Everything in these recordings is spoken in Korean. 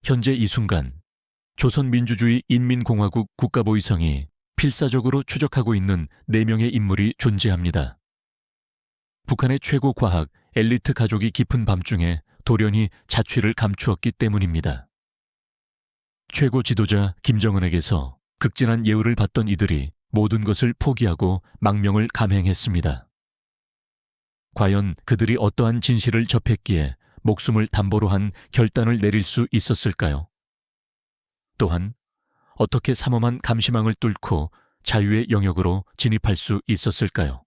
현재 이 순간 조선민주주의 인민공화국 국가보위성이 필사적으로 추적하고 있는 4명의 인물이 존재합니다. 북한의 최고 과학 엘리트 가족이 깊은 밤중에 돌연히 자취를 감추었기 때문입니다. 최고 지도자 김정은에게서 극진한 예우를 받던 이들이 모든 것을 포기하고 망명을 감행했습니다. 과연 그들이 어떠한 진실을 접했기에 목숨을 담보로 한 결단을 내릴 수 있었을까요? 또한 어떻게 삼엄한 감시망을 뚫고 자유의 영역으로 진입할 수 있었을까요?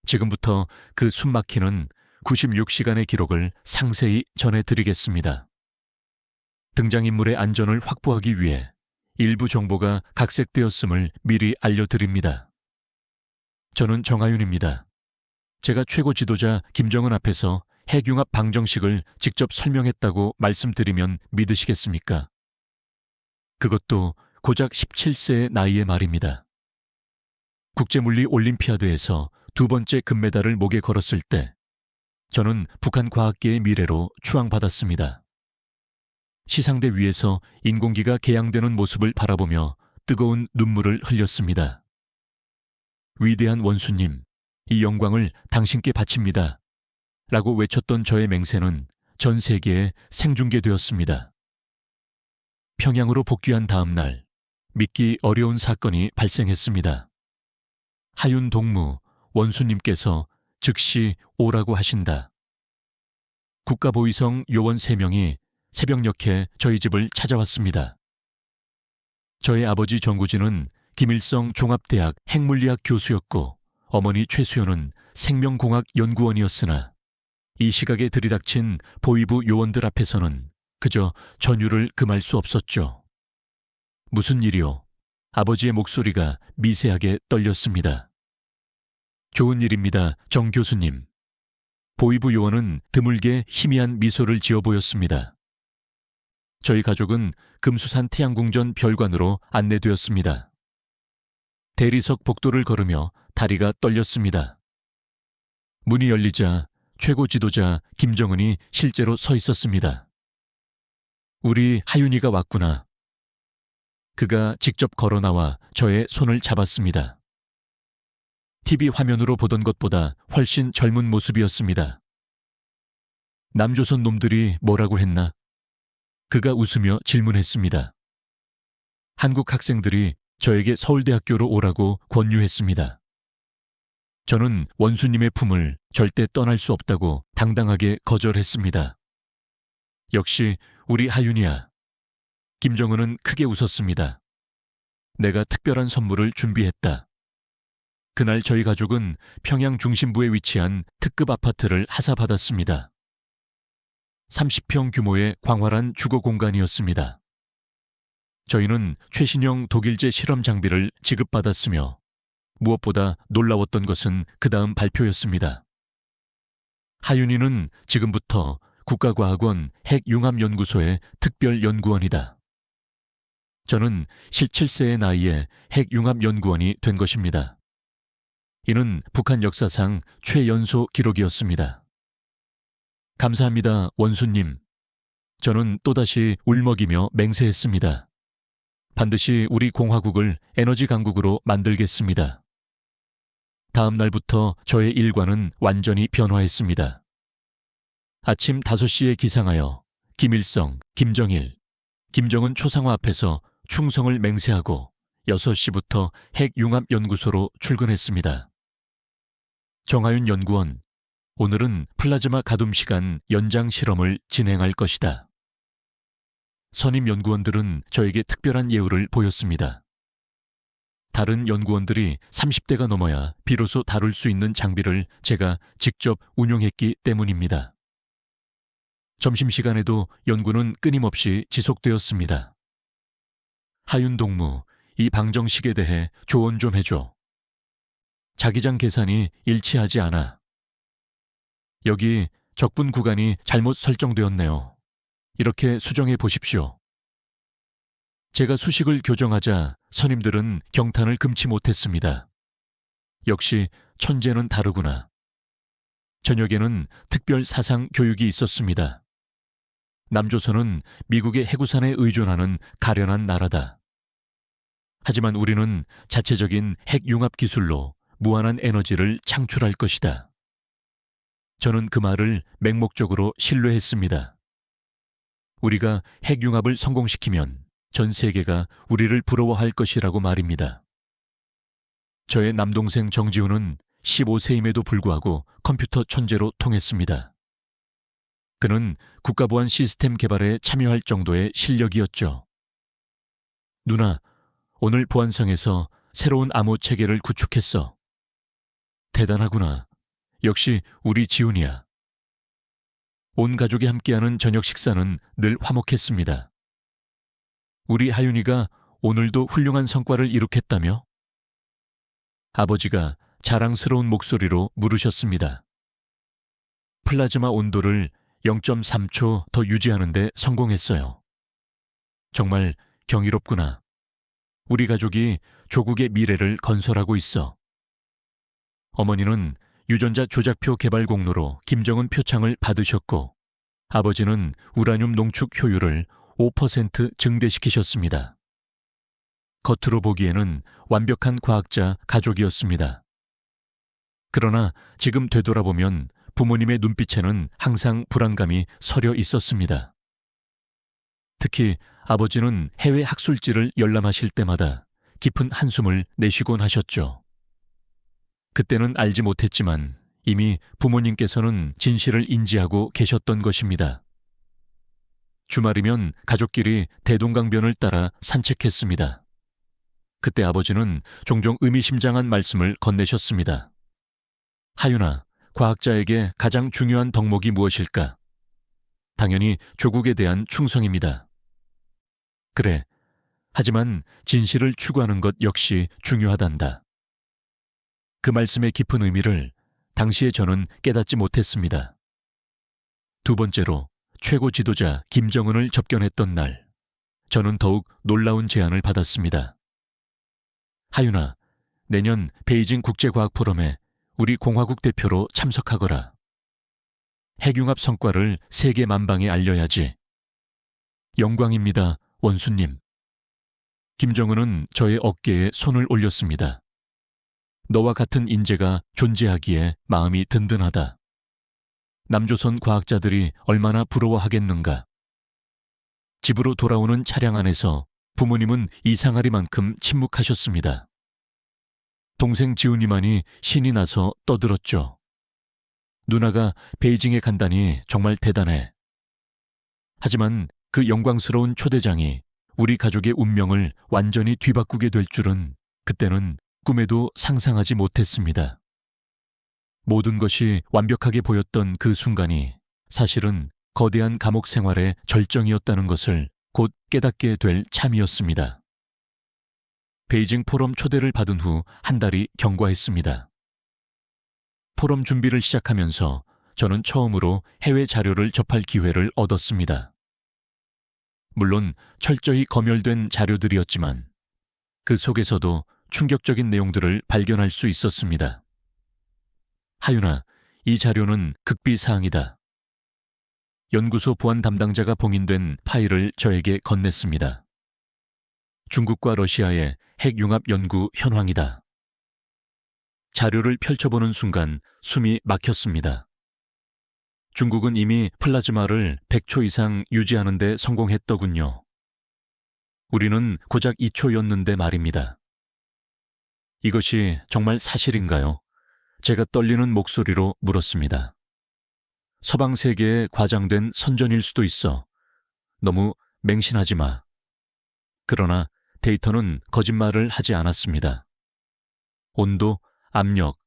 지금부터 그 숨막히는 96시간의 기록을 상세히 전해드리겠습니다. 등장인물의 안전을 확보하기 위해 일부 정보가 각색되었음을 미리 알려드립니다. 저는 정하윤입니다. 제가 최고 지도자 김정은 앞에서 핵융합 방정식을 직접 설명했다고 말씀드리면 믿으시겠습니까? 그것도 고작 17세의 나이의 말입니다. 국제물리 올림피아드에서 2번째 금메달을 목에 걸었을 때 저는 북한 과학계의 미래로 추앙받았습니다. 시상대 위에서 인공기가 개양되는 모습을 바라보며 뜨거운 눈물을 흘렸습니다. 위대한 원수님, 이 영광을 당신께 바칩니다. 라고 외쳤던 저의 맹세는 전 세계에 생중계되었습니다. 평양으로 복귀한 다음 날, 믿기 어려운 사건이 발생했습니다. 하윤 동무, 원수님께서 즉시 오라고 하신다. 국가보위성 요원 3명이 새벽녘에 저희 집을 찾아왔습니다. 저의 아버지 정구진은 김일성 종합대학 핵물리학 교수였고 어머니 최수연은 생명공학 연구원이었으나 이 시각에 들이닥친 보위부 요원들 앞에서는 그저 전율을 금할 수 없었죠. 무슨 일이요? 아버지의 목소리가 미세하게 떨렸습니다. 좋은 일입니다, 정 교수님. 보위부 요원은 드물게 희미한 미소를 지어 보였습니다. 저희 가족은 금수산 태양궁전 별관으로 안내되었습니다. 대리석 복도를 걸으며 다리가 떨렸습니다. 문이 열리자 최고 지도자 김정은이 실제로 서 있었습니다. 우리 하윤이가 왔구나. 그가 직접 걸어 나와 저의 손을 잡았습니다. TV 화면으로 보던 것보다 훨씬 젊은 모습이었습니다. 남조선 놈들이 뭐라고 했나? 그가 웃으며 질문했습니다. 한국 학생들이 저에게 서울대학교로 오라고 권유했습니다. 저는 원수님의 품을 절대 떠날 수 없다고 당당하게 거절했습니다. 역시 우리 하윤이야. 김정은은 크게 웃었습니다. 내가 특별한 선물을 준비했다. 그날 저희 가족은 평양 중심부에 위치한 특급 아파트를 하사받았습니다. 30평 규모의 광활한 주거 공간이었습니다. 저희는 최신형 독일제 실험 장비를 지급받았으며 무엇보다 놀라웠던 것은 그 다음 발표였습니다. 하윤이는 지금부터 국가과학원 핵융합연구소의 특별연구원이다. 저는 17세의 나이에 핵융합연구원이 된 것입니다. 이는 북한 역사상 최연소 기록이었습니다. 감사합니다, 원수님. 저는 또다시 울먹이며 맹세했습니다. 반드시 우리 공화국을 에너지 강국으로 만들겠습니다. 다음 날부터 저의 일과는 완전히 변화했습니다. 아침 5시에 기상하여 김일성, 김정일, 김정은 초상화 앞에서 충성을 맹세하고 6시부터 핵융합연구소로 출근했습니다. 정하윤 연구원, 오늘은 플라즈마 가둠 시간 연장 실험을 진행할 것이다. 선임 연구원들은 저에게 특별한 예우를 보였습니다. 다른 연구원들이 30대가 넘어야 비로소 다룰 수 있는 장비를 제가 직접 운용했기 때문입니다. 점심시간에도 연구는 끊임없이 지속되었습니다. 하윤 동무, 이 방정식에 대해 조언 좀 해줘. 자기장 계산이 일치하지 않아. 여기 적분 구간이 잘못 설정되었네요. 이렇게 수정해 보십시오. 제가 수식을 교정하자 선임들은 경탄을 금치 못했습니다. 역시 천재는 다르구나. 저녁에는 특별 사상 교육이 있었습니다. 남조선은 미국의 해구산에 의존하는 가련한 나라다. 하지만 우리는 자체적인 핵융합 기술로 무한한 에너지를 창출할 것이다. 저는 그 말을 맹목적으로 신뢰했습니다. 우리가 핵융합을 성공시키면 전 세계가 우리를 부러워할 것이라고 말입니다. 저의 남동생 정지훈은 15세임에도 불구하고 컴퓨터 천재로 통했습니다. 그는 국가보안 시스템 개발에 참여할 정도의 실력이었죠. 누나, 오늘 보안성에서 새로운 암호 체계를 구축했어. 대단하구나. 역시 우리 지훈이야. 온 가족이 함께하는 저녁 식사는 늘 화목했습니다. 우리 하윤이가 오늘도 훌륭한 성과를 이룩했다며? 아버지가 자랑스러운 목소리로 물으셨습니다. 플라즈마 온도를 0.3초 더 유지하는 데 성공했어요. 정말 경이롭구나. 우리 가족이 조국의 미래를 건설하고 있어. 어머니는 유전자 조작표 개발 공로로 김정은 표창을 받으셨고, 아버지는 우라늄 농축 효율을 5% 증대시키셨습니다. 겉으로 보기에는 완벽한 과학자 가족이었습니다. 그러나 지금 되돌아보면 부모님의 눈빛에는 항상 불안감이 서려 있었습니다. 특히 아버지는 해외 학술지를 열람하실 때마다 깊은 한숨을 내쉬곤 하셨죠. 그때는 알지 못했지만 이미 부모님께서는 진실을 인지하고 계셨던 것입니다. 주말이면 가족끼리 대동강변을 따라 산책했습니다. 그때 아버지는 종종 의미심장한 말씀을 건네셨습니다. 하윤아, 과학자에게 가장 중요한 덕목이 무엇일까? 당연히 조국에 대한 충성입니다. 그래, 하지만 진실을 추구하는 것 역시 중요하단다. 그 말씀의 깊은 의미를 당시에 저는 깨닫지 못했습니다. 두 번째로 최고 지도자 김정은을 접견했던 날, 저는 더욱 놀라운 제안을 받았습니다. 하윤아, 내년 베이징 국제과학포럼에 우리 공화국 대표로 참석하거라. 핵융합 성과를 세계 만방에 알려야지. 영광입니다, 원수님. 김정은은 저의 어깨에 손을 올렸습니다. 너와 같은 인재가 존재하기에 마음이 든든하다. 남조선 과학자들이 얼마나 부러워하겠는가. 집으로 돌아오는 차량 안에서 부모님은 이상하리만큼 침묵하셨습니다. 동생 지훈이만이 신이 나서 떠들었죠. 누나가 베이징에 간다니 정말 대단해. 하지만 그 영광스러운 초대장이 우리 가족의 운명을 완전히 뒤바꾸게 될 줄은 그때는 꿈에도 상상하지 못했습니다. 모든 것이 완벽하게 보였던 그 순간이 사실은 거대한 감옥 생활의 절정이었다는 것을 곧 깨닫게 될 참이었습니다. 베이징 포럼 초대를 받은 후 한 달이 경과했습니다. 포럼 준비를 시작하면서 저는 처음으로 해외 자료를 접할 기회를 얻었습니다. 물론 철저히 검열된 자료들이었지만 그 속에서도 충격적인 내용들을 발견할 수 있었습니다. 하윤아, 이 자료는 극비사항이다. 연구소 보안 담당자가 봉인된 파일을 저에게 건넸습니다. 중국과 러시아의 핵융합 연구 현황이다. 자료를 펼쳐보는 순간 숨이 막혔습니다. 중국은 이미 플라즈마를 100초 이상 유지하는 데 성공했더군요. 우리는 고작 2초였는데 말입니다. 이것이 정말 사실인가요? 제가 떨리는 목소리로 물었습니다. 서방 세계에 과장된 선전일 수도 있어. 너무 맹신하지 마. 그러나 데이터는 거짓말을 하지 않았습니다. 온도, 압력,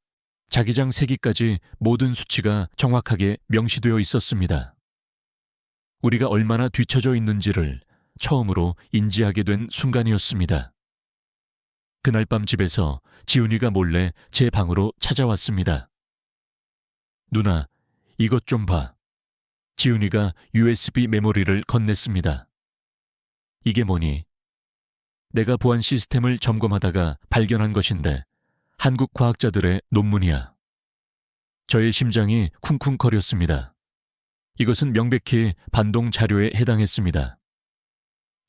자기장 세기까지 모든 수치가 정확하게 명시되어 있었습니다. 우리가 얼마나 뒤처져 있는지를 처음으로 인지하게 된 순간이었습니다. 그날 밤 집에서 지훈이가 몰래 제 방으로 찾아왔습니다. 누나, 이것 좀 봐. 지훈이가 USB 메모리를 건넸습니다. 이게 뭐니? 내가 보안 시스템을 점검하다가 발견한 것인데 한국 과학자들의 논문이야. 저의 심장이 쿵쿵거렸습니다. 이것은 명백히 반동 자료에 해당했습니다.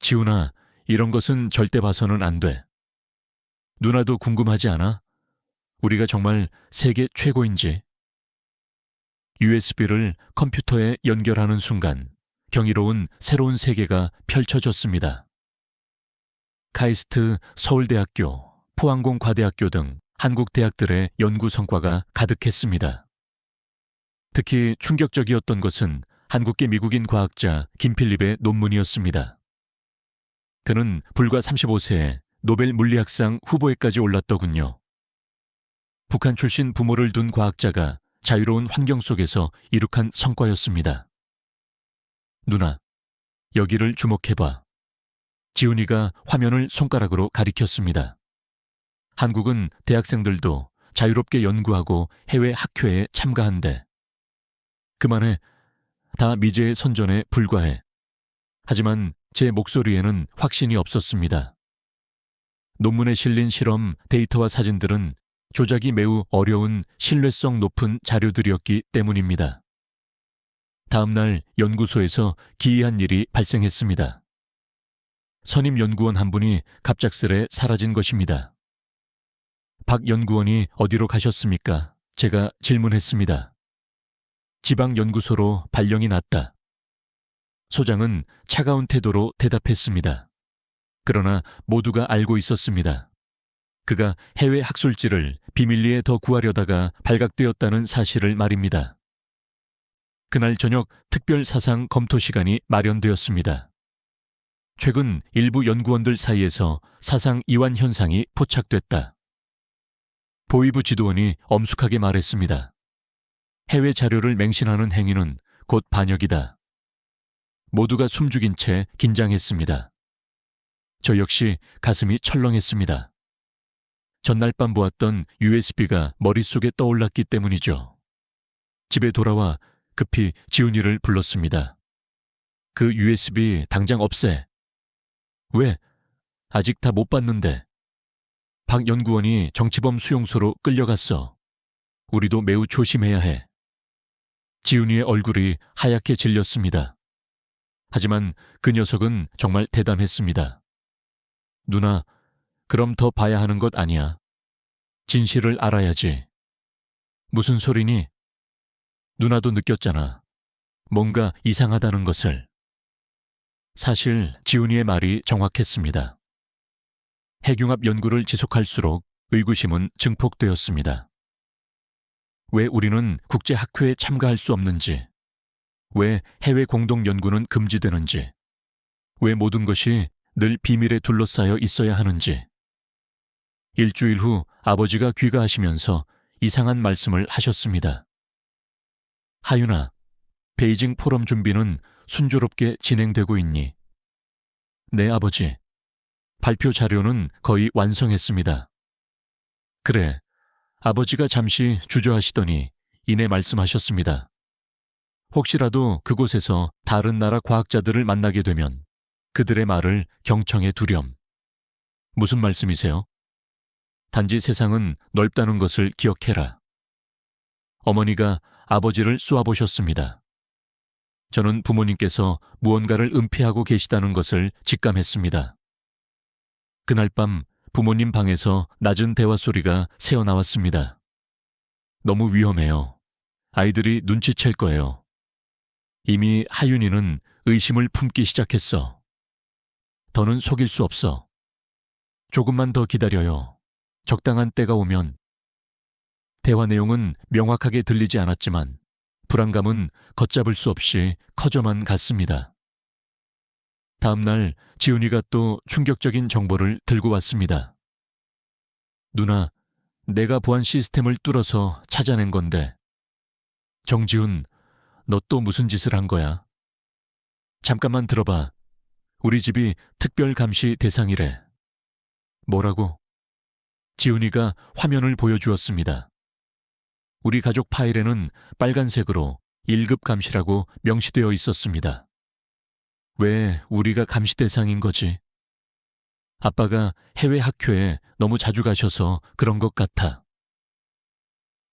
지훈아, 이런 것은 절대 봐서는 안 돼. 누나도 궁금하지 않아? 우리가 정말 세계 최고인지. USB를 컴퓨터에 연결하는 순간 경이로운 새로운 세계가 펼쳐졌습니다. 카이스트 서울대학교, 포항공과대학교 등 한국 대학들의 연구 성과가 가득했습니다. 특히 충격적이었던 것은 한국계 미국인 과학자 김필립의 논문이었습니다. 그는 불과 35세에 노벨 물리학상 후보에까지 올랐더군요. 북한 출신 부모를 둔 과학자가 자유로운 환경 속에서 이룩한 성과였습니다. 누나, 여기를 주목해봐. 지훈이가 화면을 손가락으로 가리켰습니다. 한국은 대학생들도 자유롭게 연구하고 해외 학회에 참가한대. 그만해. 다 미제의 선전에 불과해. 하지만 제 목소리에는 확신이 없었습니다. 논문에 실린 실험, 데이터와 사진들은 조작이 매우 어려운 신뢰성 높은 자료들이었기 때문입니다. 다음 날 연구소에서 기이한 일이 발생했습니다. 선임 연구원 한 분이 갑작스레 사라진 것입니다. 박 연구원이 어디로 가셨습니까? 제가 질문했습니다. 지방연구소로 발령이 났다. 소장은 차가운 태도로 대답했습니다. 그러나 모두가 알고 있었습니다. 그가 해외 학술지를 비밀리에 더 구하려다가 발각되었다는 사실을 말입니다. 그날 저녁 특별 사상 검토 시간이 마련되었습니다. 최근 일부 연구원들 사이에서 사상 이완 현상이 포착됐다. 보위부 지도원이 엄숙하게 말했습니다. 해외 자료를 맹신하는 행위는 곧 반역이다. 모두가 숨죽인 채 긴장했습니다. 저 역시 가슴이 철렁했습니다. 전날 밤 보았던 USB가 머릿속에 떠올랐기 때문이죠. 집에 돌아와 급히 지훈이를 불렀습니다. 그 USB 당장 없애. 왜? 아직 다 못 봤는데. 박 연구원이 정치범 수용소로 끌려갔어. 우리도 매우 조심해야 해. 지훈이의 얼굴이 하얗게 질렸습니다. 하지만 그 녀석은 정말 대담했습니다. 누나, 그럼 더 봐야 하는 것 아니야. 진실을 알아야지. 무슨 소리니? 누나도 느꼈잖아. 뭔가 이상하다는 것을. 사실 지훈이의 말이 정확했습니다. 핵융합 연구를 지속할수록 의구심은 증폭되었습니다. 왜 우리는 국제학회에 참가할 수 없는지, 왜 해외 공동 연구는 금지되는지, 왜 모든 것이 늘 비밀에 둘러싸여 있어야 하는지. 일주일 후 아버지가 귀가하시면서 이상한 말씀을 하셨습니다. 하윤아, 베이징 포럼 준비는 순조롭게 진행되고 있니? 네, 아버지. 발표 자료는 거의 완성했습니다. 그래, 아버지가 잠시 주저하시더니 이내 말씀하셨습니다. 혹시라도 그곳에서 다른 나라 과학자들을 만나게 되면 그들의 말을 경청해 두렴. 무슨 말씀이세요? 단지 세상은 넓다는 것을 기억해라. 어머니가 아버지를 쏘아보셨습니다. 저는 부모님께서 무언가를 은폐하고 계시다는 것을 직감했습니다. 그날 밤 부모님 방에서 낮은 대화 소리가 새어나왔습니다. 너무 위험해요. 아이들이 눈치챌 거예요. 이미 하윤이는 의심을 품기 시작했어. 더는 속일 수 없어. 조금만 더 기다려요. 적당한 때가 오면. 대화 내용은 명확하게 들리지 않았지만 불안감은 걷잡을 수 없이 커져만 갔습니다. 다음 날 지훈이가 또 충격적인 정보를 들고 왔습니다. 누나, 내가 보안 시스템을 뚫어서 찾아낸 건데. 정지훈, 너 또 무슨 짓을 한 거야? 잠깐만 들어봐. 우리 집이 특별 감시 대상이래. 뭐라고? 지훈이가 화면을 보여주었습니다. 우리 가족 파일에는 빨간색으로 1급 감시라고 명시되어 있었습니다. 왜 우리가 감시 대상인 거지? 아빠가 해외 학회에 너무 자주 가셔서 그런 것 같아.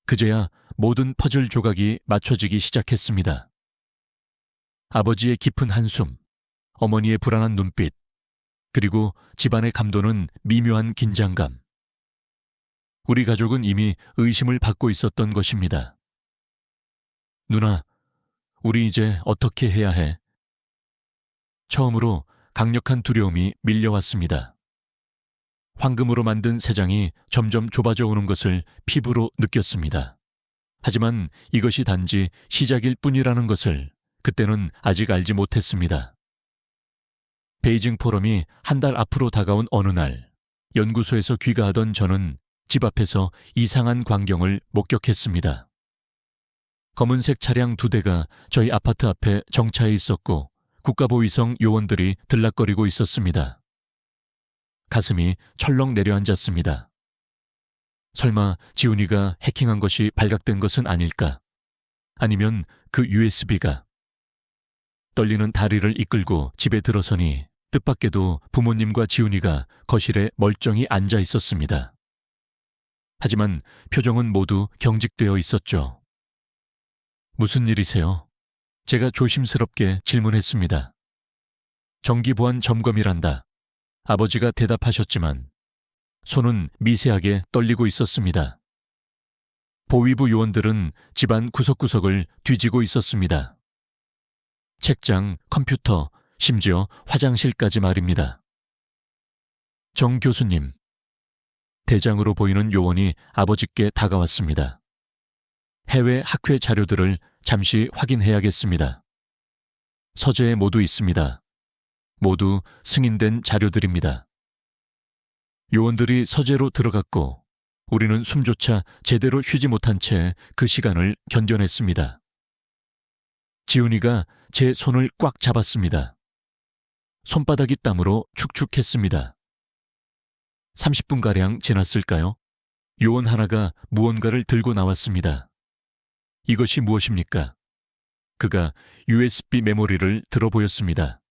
그제야 모든 퍼즐 조각이 맞춰지기 시작했습니다. 아버지의 깊은 한숨, 어머니의 불안한 눈빛, 그리고 집안의 감도는 미묘한 긴장감. 우리 가족은 이미 의심을 받고 있었던 것입니다. 누나, 우리 이제 어떻게 해야 해? 처음으로 강력한 두려움이 밀려왔습니다. 황금으로 만든 세상이 점점 좁아져 오는 것을 피부로 느꼈습니다. 하지만 이것이 단지 시작일 뿐이라는 것을 그때는 아직 알지 못했습니다. 베이징 포럼이 한 달 앞으로 다가온 어느 날, 연구소에서 귀가하던 저는 집 앞에서 이상한 광경을 목격했습니다. 검은색 차량 2대가 저희 아파트 앞에 정차해 있었고 국가보위성 요원들이 들락거리고 있었습니다. 가슴이 철렁 내려앉았습니다. 설마 지훈이가 해킹한 것이 발각된 것은 아닐까? 아니면 그 USB가? 떨리는 다리를 이끌고 집에 들어서니 뜻밖에도 부모님과 지훈이가 거실에 멀쩡히 앉아 있었습니다. 하지만 표정은 모두 경직되어 있었죠. 무슨 일이세요? 제가 조심스럽게 질문했습니다. 정기보안 점검이란다. 아버지가 대답하셨지만 손은 미세하게 떨리고 있었습니다. 보위부 요원들은 집안 구석구석을 뒤지고 있었습니다. 책장, 컴퓨터, 심지어 화장실까지 말입니다. 정 교수님, 대장으로 보이는 요원이 아버지께 다가왔습니다. 해외 학회 자료들을 잠시 확인해야겠습니다. 서재에 모두 있습니다. 모두 승인된 자료들입니다. 요원들이 서재로 들어갔고 우리는 숨조차 제대로 쉬지 못한 채 그 시간을 견뎌냈습니다. 지훈이가 제 손을 꽉 잡았습니다. 손바닥이 땀으로 축축했습니다. 30분가량 지났을까요? 요원 하나가 무언가를 들고 나왔습니다. 이것이 무엇입니까? 그가 USB 메모리를 들어 보였습니다.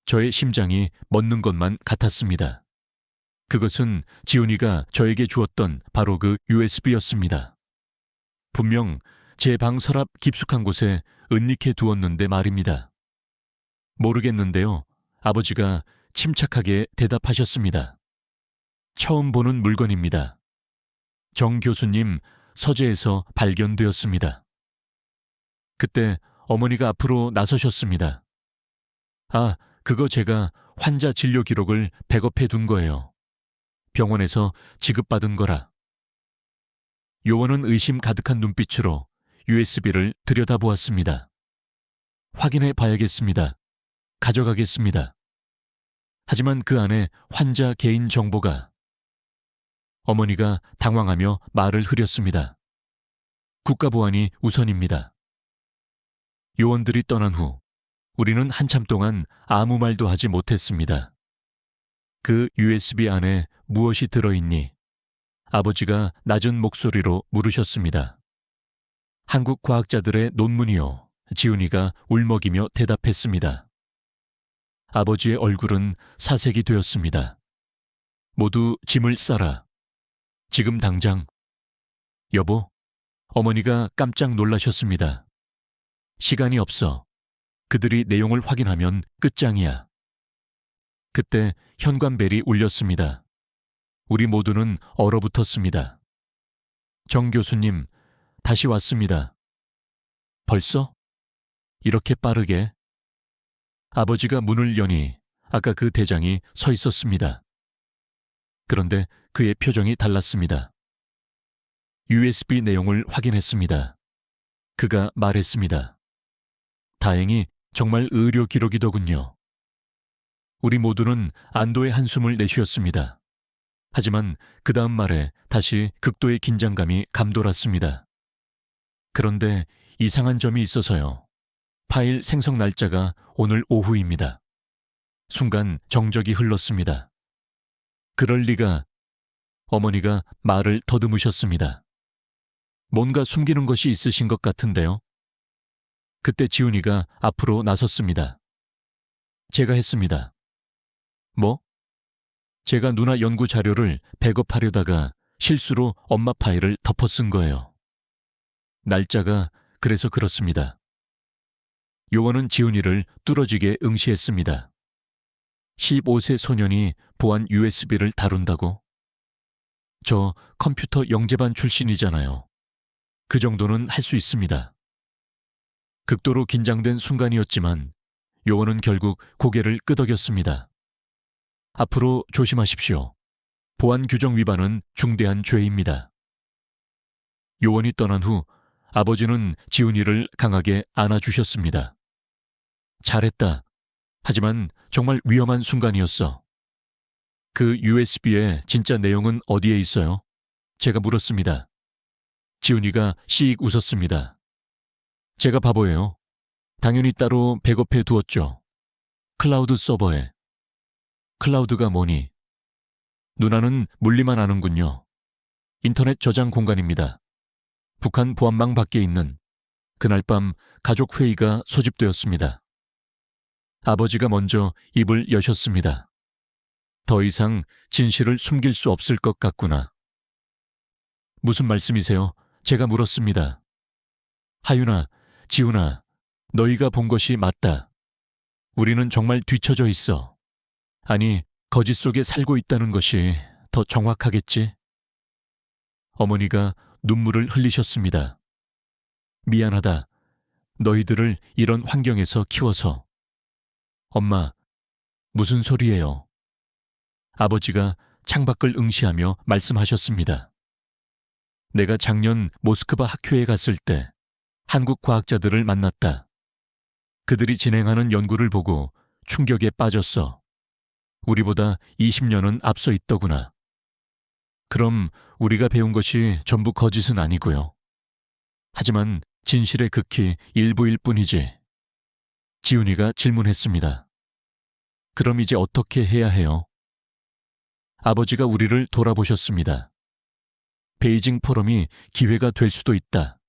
저의 심장이 멎는 것만 같았습니다. 그것은 지훈이가 저에게 주었던 바로 그 USB였습니다. 분명 제 방 서랍 깊숙한 곳에 은닉해 두었는데 말입니다. 모르겠는데요. 아버지가 침착하게 대답하셨습니다. 처음 보는 물건입니다. 정 교수님 서재에서 발견되었습니다. 그때 어머니가 앞으로 나서셨습니다. 아, 그거 제가 환자 진료 기록을 백업해 둔 거예요. 병원에서 지급받은 거라. 요원은 의심 가득한 눈빛으로 USB를 들여다보았습니다. 확인해 봐야겠습니다. 가져가겠습니다. 하지만 그 안에 환자 개인 정보가. 어머니가 당황하며 말을 흐렸습니다. 국가보안이 우선입니다. 요원들이 떠난 후 우리는 한참 동안 아무 말도 하지 못했습니다. 그 USB 안에 무엇이 들어있니? 아버지가 낮은 목소리로 물으셨습니다. 한국 과학자들의 논문이요. 지훈이가 울먹이며 대답했습니다. 아버지의 얼굴은 사색이 되었습니다. 모두 짐을 싸라. 지금 당장. 여보, 어머니가 깜짝 놀라셨습니다. 시간이 없어. 그들이 내용을 확인하면 끝장이야. 그때 현관벨이 울렸습니다. 우리 모두는 얼어붙었습니다. 정 교수님, 다시 왔습니다. 벌써? 이렇게 빠르게? 아버지가 문을 여니 아까 그 대장이 서 있었습니다. 그런데 그의 표정이 달랐습니다. USB 내용을 확인했습니다. 그가 말했습니다. 다행히 정말 의료 기록이더군요. 우리 모두는 안도의 한숨을 내쉬었습니다. 하지만 그 다음 말에 다시 극도의 긴장감이 감돌았습니다. 그런데 이상한 점이 있어서요. 파일 생성 날짜가 오늘 오후입니다. 순간 정적이 흘렀습니다. 그럴 리가. 어머니가 말을 더듬으셨습니다. 뭔가 숨기는 것이 있으신 것 같은데요. 그때 지훈이가 앞으로 나섰습니다. 제가 했습니다. 뭐? 제가 누나 연구 자료를 백업하려다가 실수로 엄마 파일을 덮어 쓴 거예요. 날짜가 그래서 그렇습니다. 요원은 지훈이를 뚫어지게 응시했습니다. 15세 소년이 보안 USB를 다룬다고? 저 컴퓨터 영재반 출신이잖아요. 그 정도는 할 수 있습니다. 극도로 긴장된 순간이었지만 요원은 결국 고개를 끄덕였습니다. 앞으로 조심하십시오. 보안 규정 위반은 중대한 죄입니다. 요원이 떠난 후 아버지는 지훈이를 강하게 안아주셨습니다. 잘했다. 하지만 정말 위험한 순간이었어. 그 USB의 진짜 내용은 어디에 있어요? 제가 물었습니다. 지훈이가 씩 웃었습니다. 제가 바보예요. 당연히 따로 백업해 두었죠. 클라우드 서버에. 클라우드가 뭐니? 누나는 물리만 아는군요. 인터넷 저장 공간입니다. 북한 보안망 밖에 있는. 그날 밤 가족 회의가 소집되었습니다. 아버지가 먼저 입을 여셨습니다. 더 이상 진실을 숨길 수 없을 것 같구나. 무슨 말씀이세요? 제가 물었습니다. 하윤아, 지훈아, 너희가 본 것이 맞다. 우리는 정말 뒤처져 있어. 아니, 거짓 속에 살고 있다는 것이 더 정확하겠지? 어머니가 눈물을 흘리셨습니다. 미안하다. 너희들을 이런 환경에서 키워서. 엄마, 무슨 소리예요? 아버지가 창밖을 응시하며 말씀하셨습니다. 내가 작년 모스크바 학회에 갔을 때 한국 과학자들을 만났다. 그들이 진행하는 연구를 보고 충격에 빠졌어. 우리보다 20년은 앞서 있더구나. 그럼 우리가 배운 것이 전부 거짓은 아니고요. 하지만 진실의 극히 일부일 뿐이지. 지훈이가 질문했습니다. 그럼 이제 어떻게 해야 해요? 아버지가 우리를 돌아보셨습니다. 베이징 포럼이 기회가 될 수도 있다.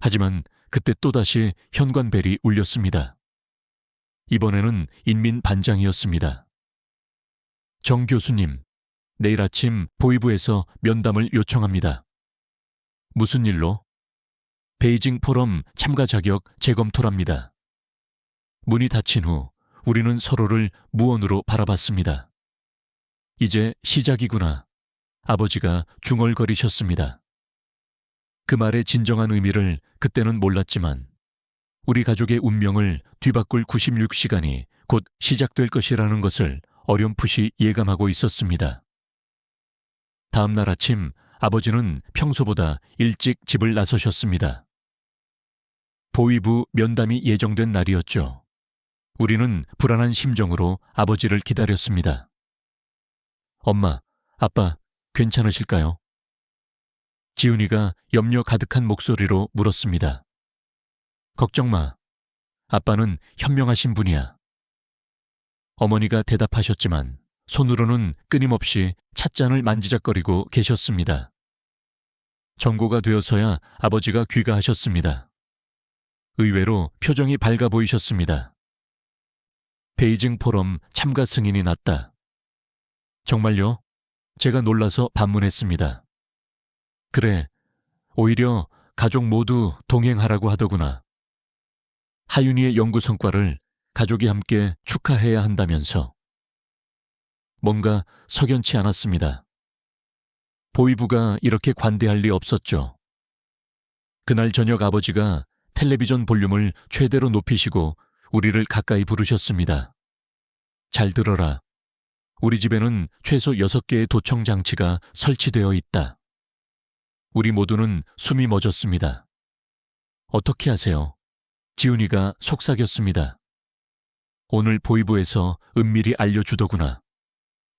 하지만 그때 또다시 현관벨이 울렸습니다. 이번에는 인민 반장이었습니다. 정 교수님, 내일 아침 보이부에서 면담을 요청합니다. 무슨 일로? 베이징 포럼 참가 자격 재검토랍니다. 문이 닫힌 후 우리는 서로를 무언으로 바라봤습니다. 이제 시작이구나. 아버지가 중얼거리셨습니다. 그 말의 진정한 의미를 그때는 몰랐지만 우리 가족의 운명을 뒤바꿀 96시간이 곧 시작될 것이라는 것을 어렴풋이 예감하고 있었습니다. 다음 날 아침 아버지는 평소보다 일찍 집을 나서셨습니다. 보위부 면담이 예정된 날이었죠. 우리는 불안한 심정으로 아버지를 기다렸습니다. 엄마, 아빠, 괜찮으실까요? 지훈이가 염려 가득한 목소리로 물었습니다. 걱정 마. 아빠는 현명하신 분이야. 어머니가 대답하셨지만 손으로는 끊임없이 찻잔을 만지작거리고 계셨습니다. 전고가 되어서야 아버지가 귀가하셨습니다. 의외로 표정이 밝아 보이셨습니다. 베이징 포럼 참가 승인이 났다. 정말요? 제가 놀라서 반문했습니다. 그래, 오히려 가족 모두 동행하라고 하더구나. 하윤이의 연구 성과를 가족이 함께 축하해야 한다면서. 뭔가 석연치 않았습니다. 보위부가 이렇게 관대할 리 없었죠. 그날 저녁 아버지가 텔레비전 볼륨을 최대로 높이시고 우리를 가까이 부르셨습니다. 잘 들어라. 우리 집에는 최소 6개의 도청 장치가 설치되어 있다. 우리 모두는 숨이 멎었습니다. 어떻게 하세요? 지훈이가 속삭였습니다. 오늘 보위부에서 은밀히 알려주더구나.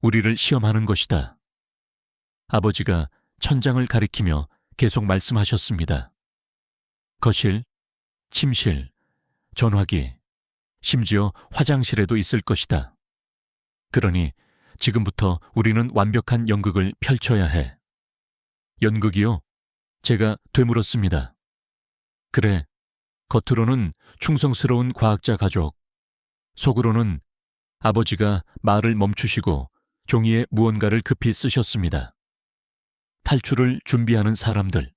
우리를 시험하는 것이다. 아버지가 천장을 가리키며 계속 말씀하셨습니다. 거실, 침실, 전화기, 심지어 화장실에도 있을 것이다. 그러니 지금부터 우리는 완벽한 연극을 펼쳐야 해. 연극이요? 제가 되물었습니다. 그래, 겉으로는 충성스러운 과학자 가족, 속으로는 아버지가 말을 멈추시고 종이에 무언가를 급히 쓰셨습니다. 탈출을 준비하는 사람들.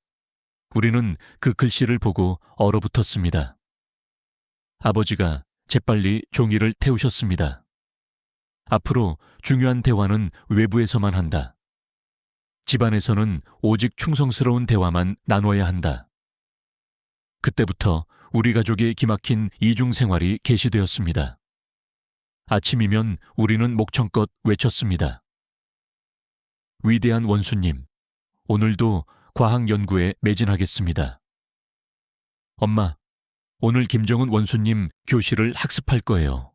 우리는 그 글씨를 보고 얼어붙었습니다. 아버지가 재빨리 종이를 태우셨습니다. 앞으로 중요한 대화는 외부에서만 한다. 집안에서는 오직 충성스러운 대화만 나눠야 한다. 그때부터 우리 가족의 기막힌 이중 생활이 개시되었습니다. 아침이면 우리는 목청껏 외쳤습니다. 위대한 원수님, 오늘도 과학 연구에 매진하겠습니다. 엄마, 오늘 김정은 원수님 교실을 학습할 거예요.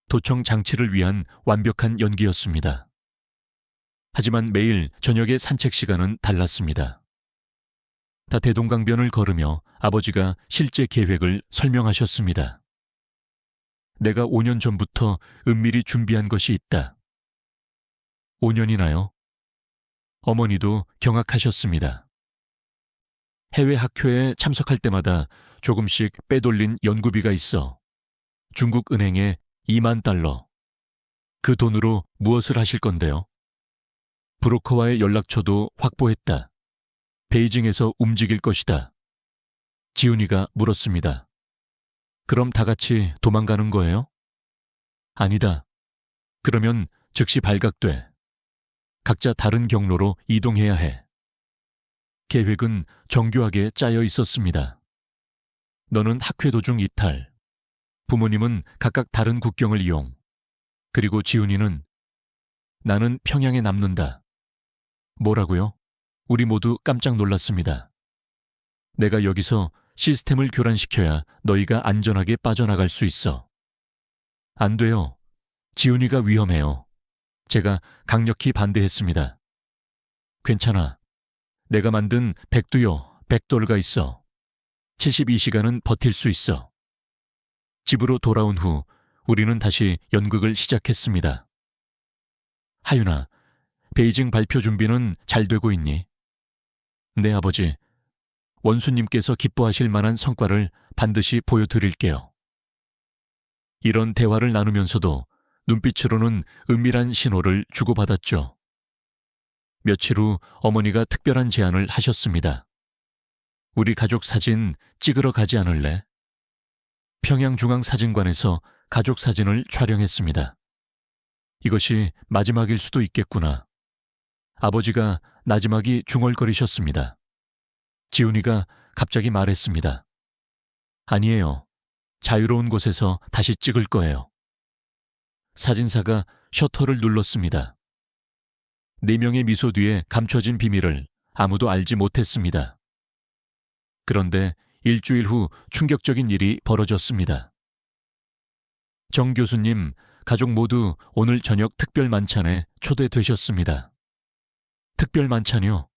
도청 장치를 위한 완벽한 연기였습니다. 하지만 매일 저녁의 산책 시간은 달랐습니다. 다 대동강변을 걸으며 아버지가 실제 계획을 설명하셨습니다. 내가 5년 전부터 은밀히 준비한 것이 있다. 5년이나요? 어머니도 경악하셨습니다. 해외 학회에 참석할 때마다 조금씩 빼돌린 연구비가 있어 중국 은행에 2만 달러. 그 돈으로 무엇을 하실 건데요? 브로커와의 연락처도 확보했다. 베이징에서 움직일 것이다. 지훈이가 물었습니다. 그럼 다 같이 도망가는 거예요? 아니다. 그러면 즉시 발각돼. 각자 다른 경로로 이동해야 해. 계획은 정교하게 짜여 있었습니다. 너는 학회 도중 이탈. 부모님은 각각 다른 국경을 이용. 그리고 지훈이는 나는 평양에 남는다. 뭐라고요? 우리 모두 깜짝 놀랐습니다. 내가 여기서 시스템을 교란시켜야 너희가 안전하게 빠져나갈 수 있어. 안 돼요. 지훈이가 위험해요. 제가 강력히 반대했습니다. 괜찮아. 내가 만든 백두요, 백돌가 있어. 72시간은 버틸 수 있어. 집으로 돌아온 후 우리는 다시 연극을 시작했습니다. 하윤아, 베이징 발표 준비는 잘 되고 있니? 네, 아버지. 원수님께서 기뻐하실 만한 성과를 반드시 보여드릴게요. 이런 대화를 나누면서도 눈빛으로는 은밀한 신호를 주고받았죠. 며칠 후 어머니가 특별한 제안을 하셨습니다. 우리 가족 사진 찍으러 가지 않을래? 평양중앙사진관에서 가족 사진을 촬영했습니다. 이것이 마지막일 수도 있겠구나. 아버지가 나지막이 중얼거리셨습니다. 지훈이가 갑자기 말했습니다. 아니에요. 자유로운 곳에서 다시 찍을 거예요. 사진사가 셔터를 눌렀습니다. 4명의 미소 뒤에 감춰진 비밀을 아무도 알지 못했습니다. 그런데 일주일 후 충격적인 일이 벌어졌습니다. 정 교수님, 가족 모두 오늘 저녁 특별 만찬에 초대되셨습니다. 특별 만찬이요?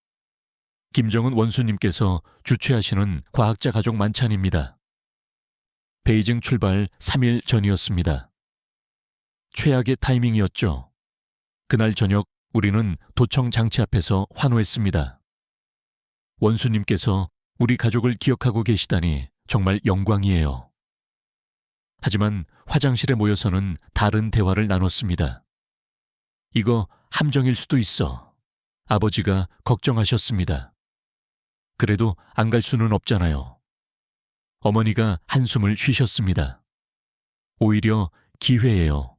김정은 원수님께서 주최하시는 과학자 가족 만찬입니다. 베이징 출발 3일 전이었습니다. 최악의 타이밍이었죠. 그날 저녁 우리는 도청 장치 앞에서 환호했습니다. 원수님께서 우리 가족을 기억하고 계시다니 정말 영광이에요. 하지만 화장실에 모여서는 다른 대화를 나눴습니다. 이거 함정일 수도 있어. 아버지가 걱정하셨습니다. 그래도 안 갈 수는 없잖아요. 어머니가 한숨을 쉬셨습니다. 오히려 기회예요.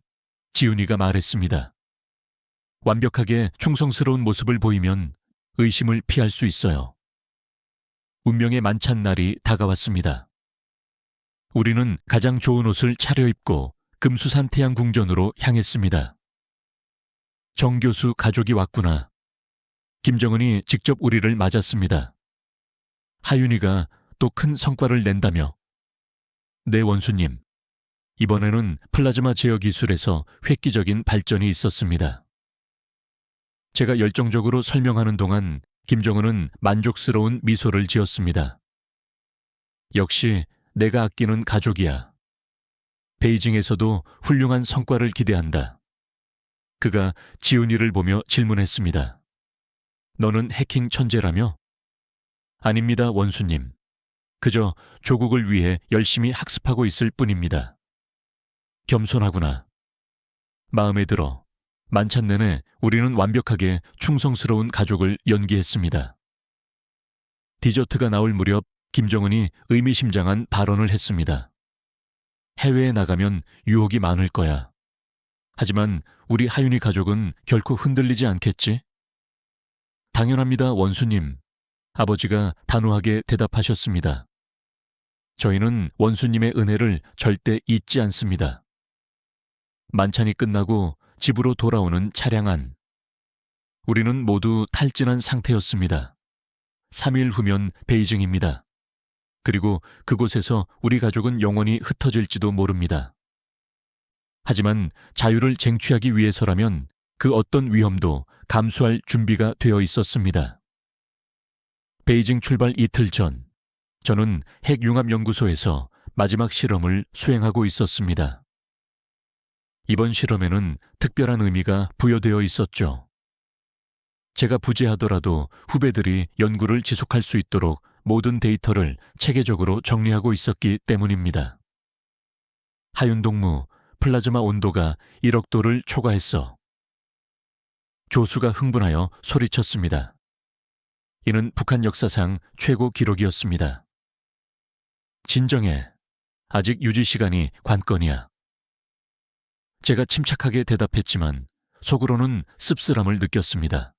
지훈이가 말했습니다. 완벽하게 충성스러운 모습을 보이면 의심을 피할 수 있어요. 운명의 만찬 날이 다가왔습니다. 우리는 가장 좋은 옷을 차려입고 금수산 태양궁전으로 향했습니다. 정 교수 가족이 왔구나. 김정은이 직접 우리를 맞았습니다. 하윤이가 또 큰 성과를 낸다며. 네, 원수님. 이번에는 플라즈마 제어 기술에서 획기적인 발전이 있었습니다. 제가 열정적으로 설명하는 동안 김정은은 만족스러운 미소를 지었습니다. 역시 내가 아끼는 가족이야. 베이징에서도 훌륭한 성과를 기대한다. 그가 지훈이를 보며 질문했습니다. 너는 해킹 천재라며? 아닙니다, 원수님. 그저 조국을 위해 열심히 학습하고 있을 뿐입니다. 겸손하구나. 마음에 들어. 만찬 내내 우리는 완벽하게 충성스러운 가족을 연기했습니다. 디저트가 나올 무렵 김정은이 의미심장한 발언을 했습니다. 해외에 나가면 유혹이 많을 거야. 하지만 우리 하윤이 가족은 결코 흔들리지 않겠지? 당연합니다, 원수님. 아버지가 단호하게 대답하셨습니다. 저희는 원수님의 은혜를 절대 잊지 않습니다. 만찬이 끝나고 집으로 돌아오는 차량 안. 우리는 모두 탈진한 상태였습니다. 3일 후면 베이징입니다. 그리고 그곳에서 우리 가족은 영원히 흩어질지도 모릅니다. 하지만 자유를 쟁취하기 위해서라면 그 어떤 위험도 감수할 준비가 되어 있었습니다. 베이징 출발 이틀 전, 저는 핵융합연구소에서 마지막 실험을 수행하고 있었습니다. 이번 실험에는 특별한 의미가 부여되어 있었죠. 제가 부재하더라도 후배들이 연구를 지속할 수 있도록 모든 데이터를 체계적으로 정리하고 있었기 때문입니다. 하윤동무, 플라즈마 온도가 1억 도를 초과했어. 조수가 흥분하여 소리쳤습니다. 이는 북한 역사상 최고 기록이었습니다. 진정해. 아직 유지 시간이 관건이야. 제가 침착하게 대답했지만 속으로는 씁쓸함을 느꼈습니다.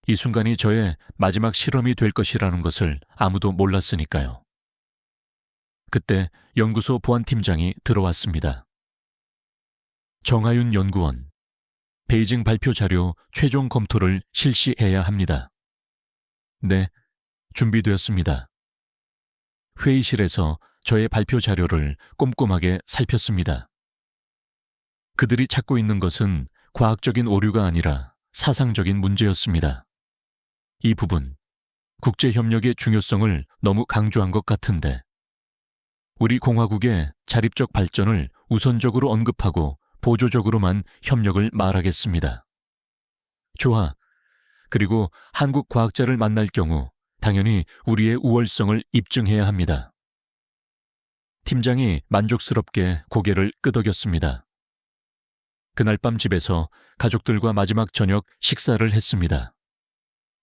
이 순간이 저의 마지막 실험이 될 것이라는 것을 아무도 몰랐으니까요. 그때 연구소 보안팀장이 들어왔습니다. 정하윤 연구원, 베이징 발표 자료 최종 검토를 실시해야 합니다. 네, 준비되었습니다. 회의실에서 저의 발표 자료를 꼼꼼하게 살폈습니다. 그들이 찾고 있는 것은 과학적인 오류가 아니라 사상적인 문제였습니다. 이 부분, 국제협력의 중요성을 너무 강조한 것 같은데, 우리 공화국의 자립적 발전을 우선적으로 언급하고 보조적으로만 협력을 말하겠습니다. 좋아. 그리고 한국 과학자를 만날 경우 당연히 우리의 우월성을 입증해야 합니다. 팀장이 만족스럽게 고개를 끄덕였습니다. 그날 밤 집에서 가족들과 마지막 저녁 식사를 했습니다.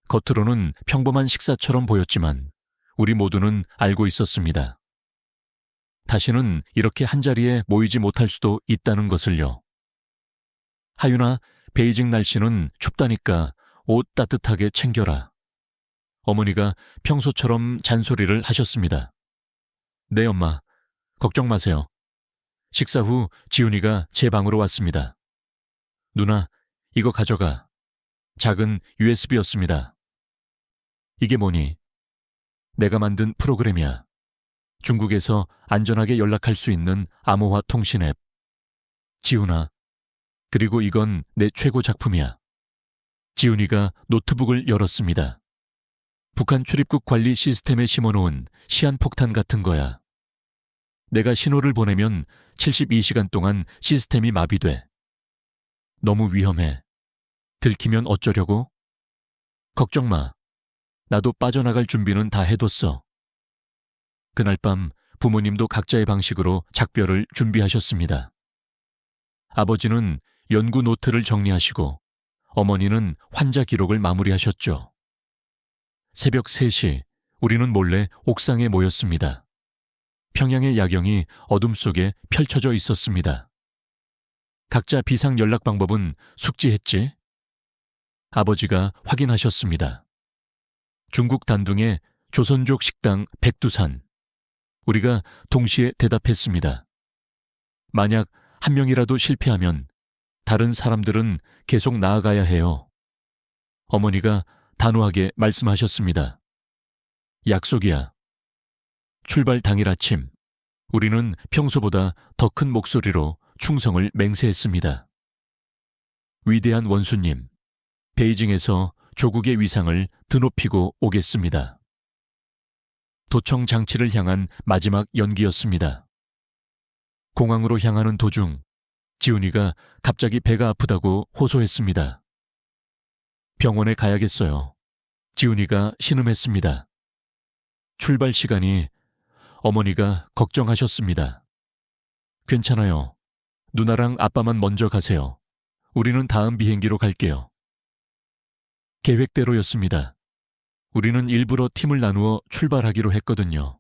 겉으로는 평범한 식사처럼 보였지만 우리 모두는 알고 있었습니다. 다시는 이렇게 한자리에 모이지 못할 수도 있다는 것을요. 하윤아, 베이징 날씨는 춥다니까 옷 따뜻하게 챙겨라. 어머니가 평소처럼 잔소리를 하셨습니다. 네, 엄마. 걱정 마세요. 식사 후 지훈이가 제 방으로 왔습니다. 누나, 이거 가져가. 작은 USB였습니다. 이게 뭐니? 내가 만든 프로그램이야. 중국에서 안전하게 연락할 수 있는 암호화 통신 앱. 지훈아, 그리고 이건 내 최고 작품이야. 지훈이가 노트북을 열었습니다. 북한 출입국 관리 시스템에 심어놓은 시한폭탄 같은 거야. 내가 신호를 보내면 72시간 동안 시스템이 마비돼. 너무 위험해. 들키면 어쩌려고? 걱정 마. 나도 빠져나갈 준비는 다 해뒀어. 그날 밤 부모님도 각자의 방식으로 작별을 준비하셨습니다. 아버지는 연구 노트를 정리하시고 어머니는 환자 기록을 마무리하셨죠. 새벽 3시 우리는 몰래 옥상에 모였습니다. 평양의 야경이 어둠 속에 펼쳐져 있었습니다. 각자 비상 연락 방법은 숙지했지? 아버지가 확인하셨습니다. 중국 단둥의 조선족 식당 백두산. 우리가 동시에 대답했습니다. 만약 한 명이라도 실패하면 다른 사람들은 계속 나아가야 해요. 어머니가 단호하게 말씀하셨습니다. 약속이야. 출발 당일 아침, 우리는 평소보다 더 큰 목소리로 충성을 맹세했습니다. 위대한 원수님, 베이징에서 조국의 위상을 드높이고 오겠습니다. 도청 장치를 향한 마지막 연기였습니다. 공항으로 향하는 도중 지훈이가 갑자기 배가 아프다고 호소했습니다. 병원에 가야겠어요. 지훈이가 신음했습니다. 출발 시간이 어머니가 걱정하셨습니다. 괜찮아요. 누나랑 아빠만 먼저 가세요. 우리는 다음 비행기로 갈게요. 계획대로였습니다. 우리는 일부러 팀을 나누어 출발하기로 했거든요.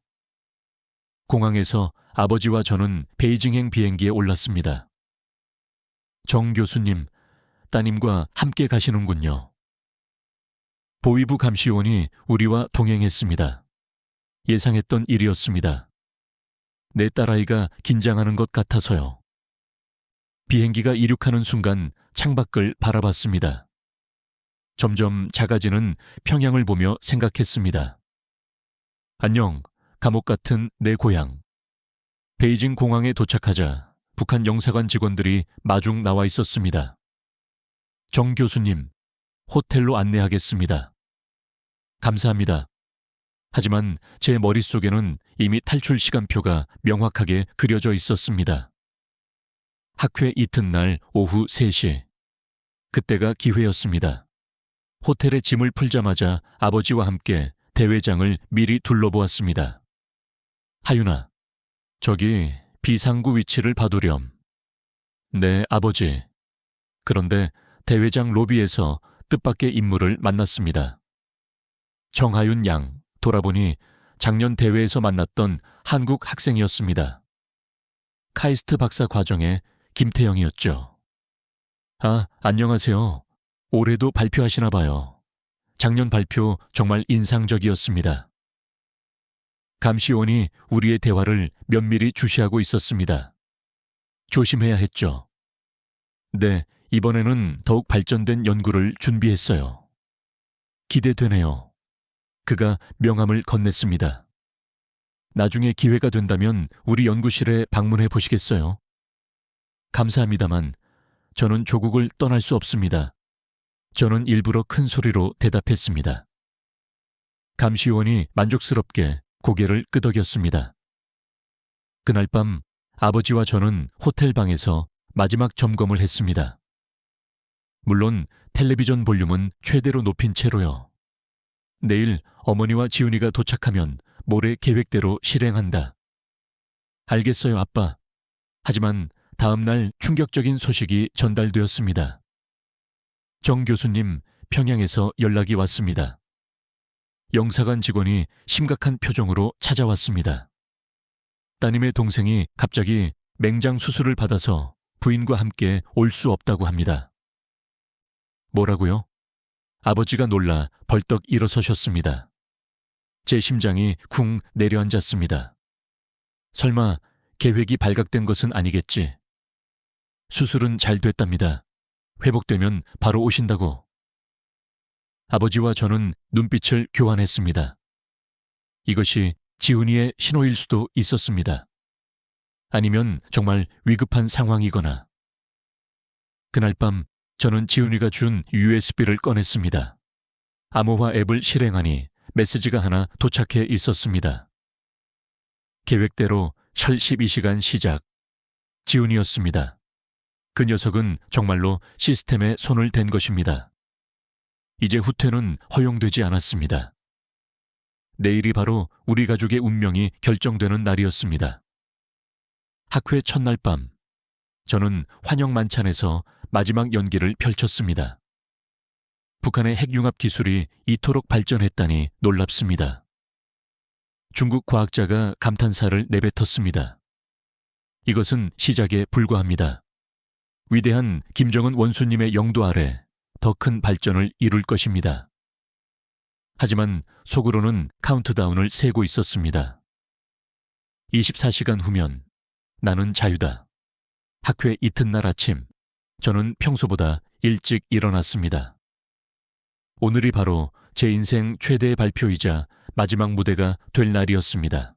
공항에서 아버지와 저는 베이징행 비행기에 올랐습니다. 정 교수님, 따님과 함께 가시는군요. 보위부 감시원이 우리와 동행했습니다. 예상했던 일이었습니다. 내 딸아이가 긴장하는 것 같아서요. 비행기가 이륙하는 순간 창밖을 바라봤습니다. 점점 작아지는 평양을 보며 생각했습니다. 안녕, 감옥 같은 내 고향. 베이징 공항에 도착하자 북한 영사관 직원들이 마중 나와 있었습니다. 정 교수님, 호텔로 안내하겠습니다. 감사합니다. 하지만 제 머릿속에는 이미 탈출 시간표가 명확하게 그려져 있었습니다. 학회 이튿날 오후 3시. 그때가 기회였습니다. 호텔에 짐을 풀자마자 아버지와 함께 대회장을 미리 둘러보았습니다. 하윤아, 저기 비상구 위치를 봐두렴. 네, 아버지. 그런데 대회장 로비에서 뜻밖의 인물을 만났습니다. 정하윤 양, 돌아보니 작년 대회에서 만났던 한국 학생이었습니다. 카이스트 박사 과정의 김태영이었죠. 아, 안녕하세요. 올해도 발표하시나 봐요. 작년 발표 정말 인상적이었습니다. 감시원이 우리의 대화를 면밀히 주시하고 있었습니다. 조심해야 했죠. 네, 이번에는 더욱 발전된 연구를 준비했어요. 기대되네요. 그가 명함을 건넸습니다. 나중에 기회가 된다면 우리 연구실에 방문해 보시겠어요? 감사합니다만 저는 조국을 떠날 수 없습니다. 저는 일부러 큰 소리로 대답했습니다. 감시원이 만족스럽게 고개를 끄덕였습니다. 그날 밤 아버지와 저는 호텔 방에서 마지막 점검을 했습니다. 물론 텔레비전 볼륨은 최대로 높인 채로요. 내일 어머니와 지훈이가 도착하면 모레 계획대로 실행한다. 알겠어요, 아빠. 하지만 다음 날 충격적인 소식이 전달되었습니다. 정 교수님, 평양에서 연락이 왔습니다. 영사관 직원이 심각한 표정으로 찾아왔습니다. 따님의 동생이 갑자기 맹장 수술을 받아서 부인과 함께 올 수 없다고 합니다. 뭐라고요? 아버지가 놀라 벌떡 일어서셨습니다. 제 심장이 쿵 내려앉았습니다. 설마 계획이 발각된 것은 아니겠지? 수술은 잘 됐답니다. 회복되면 바로 오신다고. 아버지와 저는 눈빛을 교환했습니다. 이것이 지훈이의 신호일 수도 있었습니다. 아니면 정말 위급한 상황이거나. 그날 밤 저는 지훈이가 준 USB를 꺼냈습니다. 암호화 앱을 실행하니 메시지가 하나 도착해 있었습니다. 계획대로 설 12시간 시작. 지훈이었습니다. 그 녀석은 정말로 시스템에 손을 댄 것입니다. 이제 후퇴는 허용되지 않았습니다. 내일이 바로 우리 가족의 운명이 결정되는 날이었습니다. 학회 첫날 밤, 저는 환영 만찬에서 마지막 연기를 펼쳤습니다. 북한의 핵융합 기술이 이토록 발전했다니 놀랍습니다. 중국 과학자가 감탄사를 내뱉었습니다. 이것은 시작에 불과합니다. 위대한 김정은 원수님의 영도 아래 더 큰 발전을 이룰 것입니다. 하지만 속으로는 카운트다운을 세고 있었습니다. 24시간 후면 나는 자유다. 학회 이튿날 아침, 저는 평소보다 일찍 일어났습니다. 오늘이 바로 제 인생 최대의 발표이자 마지막 무대가 될 날이었습니다.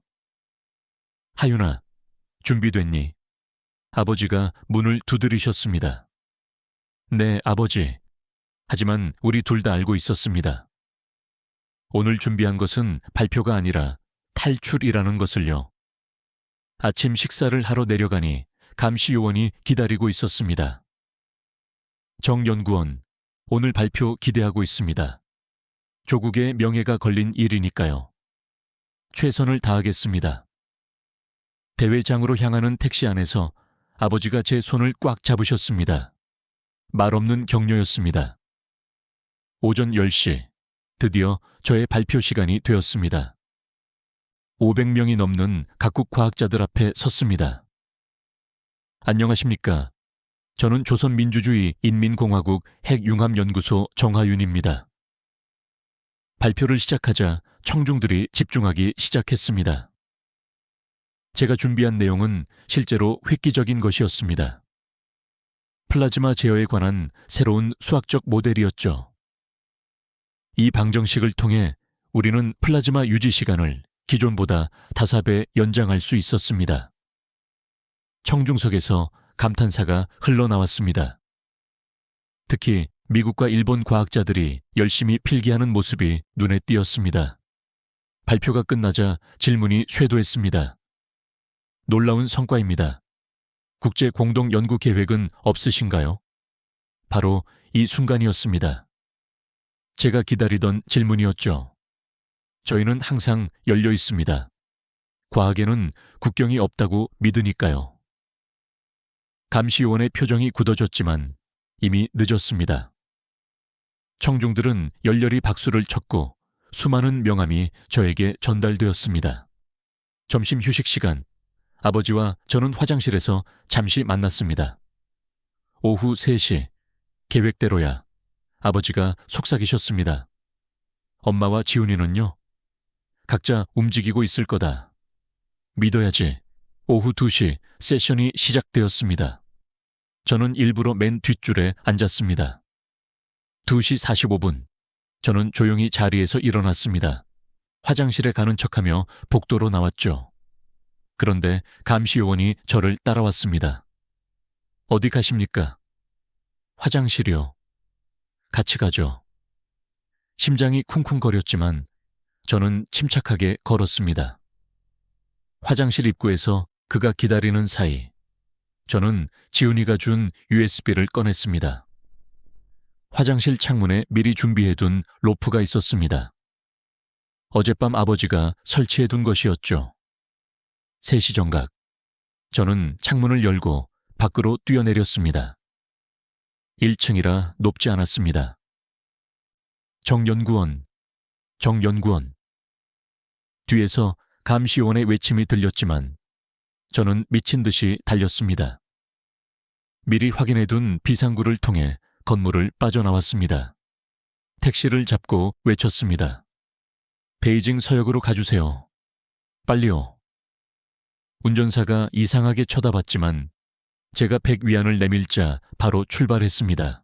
하윤아, 준비됐니? 아버지가 문을 두드리셨습니다. 네, 아버지. 하지만 우리 둘 다 알고 있었습니다. 오늘 준비한 것은 발표가 아니라 탈출이라는 것을요. 아침 식사를 하러 내려가니 감시 요원이 기다리고 있었습니다. 정 연구원, 오늘 발표 기대하고 있습니다. 조국의 명예가 걸린 일이니까요. 최선을 다하겠습니다. 대회장으로 향하는 택시 안에서 아버지가 제 손을 꽉 잡으셨습니다. 말없는 격려였습니다. 오전 10시, 드디어 저의 발표 시간이 되었습니다. 500명이 넘는 각국 과학자들 앞에 섰습니다. 안녕하십니까. 저는 조선민주주의 인민공화국 핵융합연구소 정하윤입니다. 발표를 시작하자 청중들이 집중하기 시작했습니다. 제가 준비한 내용은 실제로 획기적인 것이었습니다. 플라즈마 제어에 관한 새로운 수학적 모델이었죠. 이 방정식을 통해 우리는 플라즈마 유지 시간을 기존보다 5배 연장할 수 있었습니다. 청중석에서 감탄사가 흘러나왔습니다. 특히 미국과 일본 과학자들이 열심히 필기하는 모습이 눈에 띄었습니다. 발표가 끝나자 질문이 쇄도했습니다. 놀라운 성과입니다. 국제 공동 연구 계획은 없으신가요? 바로 이 순간이었습니다. 제가 기다리던 질문이었죠. 저희는 항상 열려 있습니다. 과학에는 국경이 없다고 믿으니까요. 감시요원의 표정이 굳어졌지만 이미 늦었습니다. 청중들은 열렬히 박수를 쳤고 수많은 명함이 저에게 전달되었습니다. 점심 휴식 시간, 아버지와 저는 화장실에서 잠시 만났습니다. 오후 3시, 계획대로야. 아버지가 속삭이셨습니다. 엄마와 지훈이는요? 각자 움직이고 있을 거다. 믿어야지. 오후 2시 세션이 시작되었습니다. 저는 일부러 맨 뒷줄에 앉았습니다. 2시 45분, 저는 조용히 자리에서 일어났습니다. 화장실에 가는 척하며 복도로 나왔죠. 그런데 감시요원이 저를 따라왔습니다. 어디 가십니까? 화장실이요. 같이 가죠. 심장이 쿵쿵거렸지만 저는 침착하게 걸었습니다. 화장실 입구에서 그가 기다리는 사이 저는 지훈이가 준 USB를 꺼냈습니다. 화장실 창문에 미리 준비해둔 로프가 있었습니다. 어젯밤 아버지가 설치해둔 것이었죠. 3시 정각, 저는 창문을 열고 밖으로 뛰어내렸습니다. 1층이라 높지 않았습니다. 정연구원, 정연구원. 뒤에서 감시원의 외침이 들렸지만 저는 미친 듯이 달렸습니다. 미리 확인해둔 비상구를 통해 건물을 빠져나왔습니다. 택시를 잡고 외쳤습니다. 베이징 서역으로 가주세요. 빨리요. 운전사가 이상하게 쳐다봤지만 제가 100위안을 내밀자 바로 출발했습니다.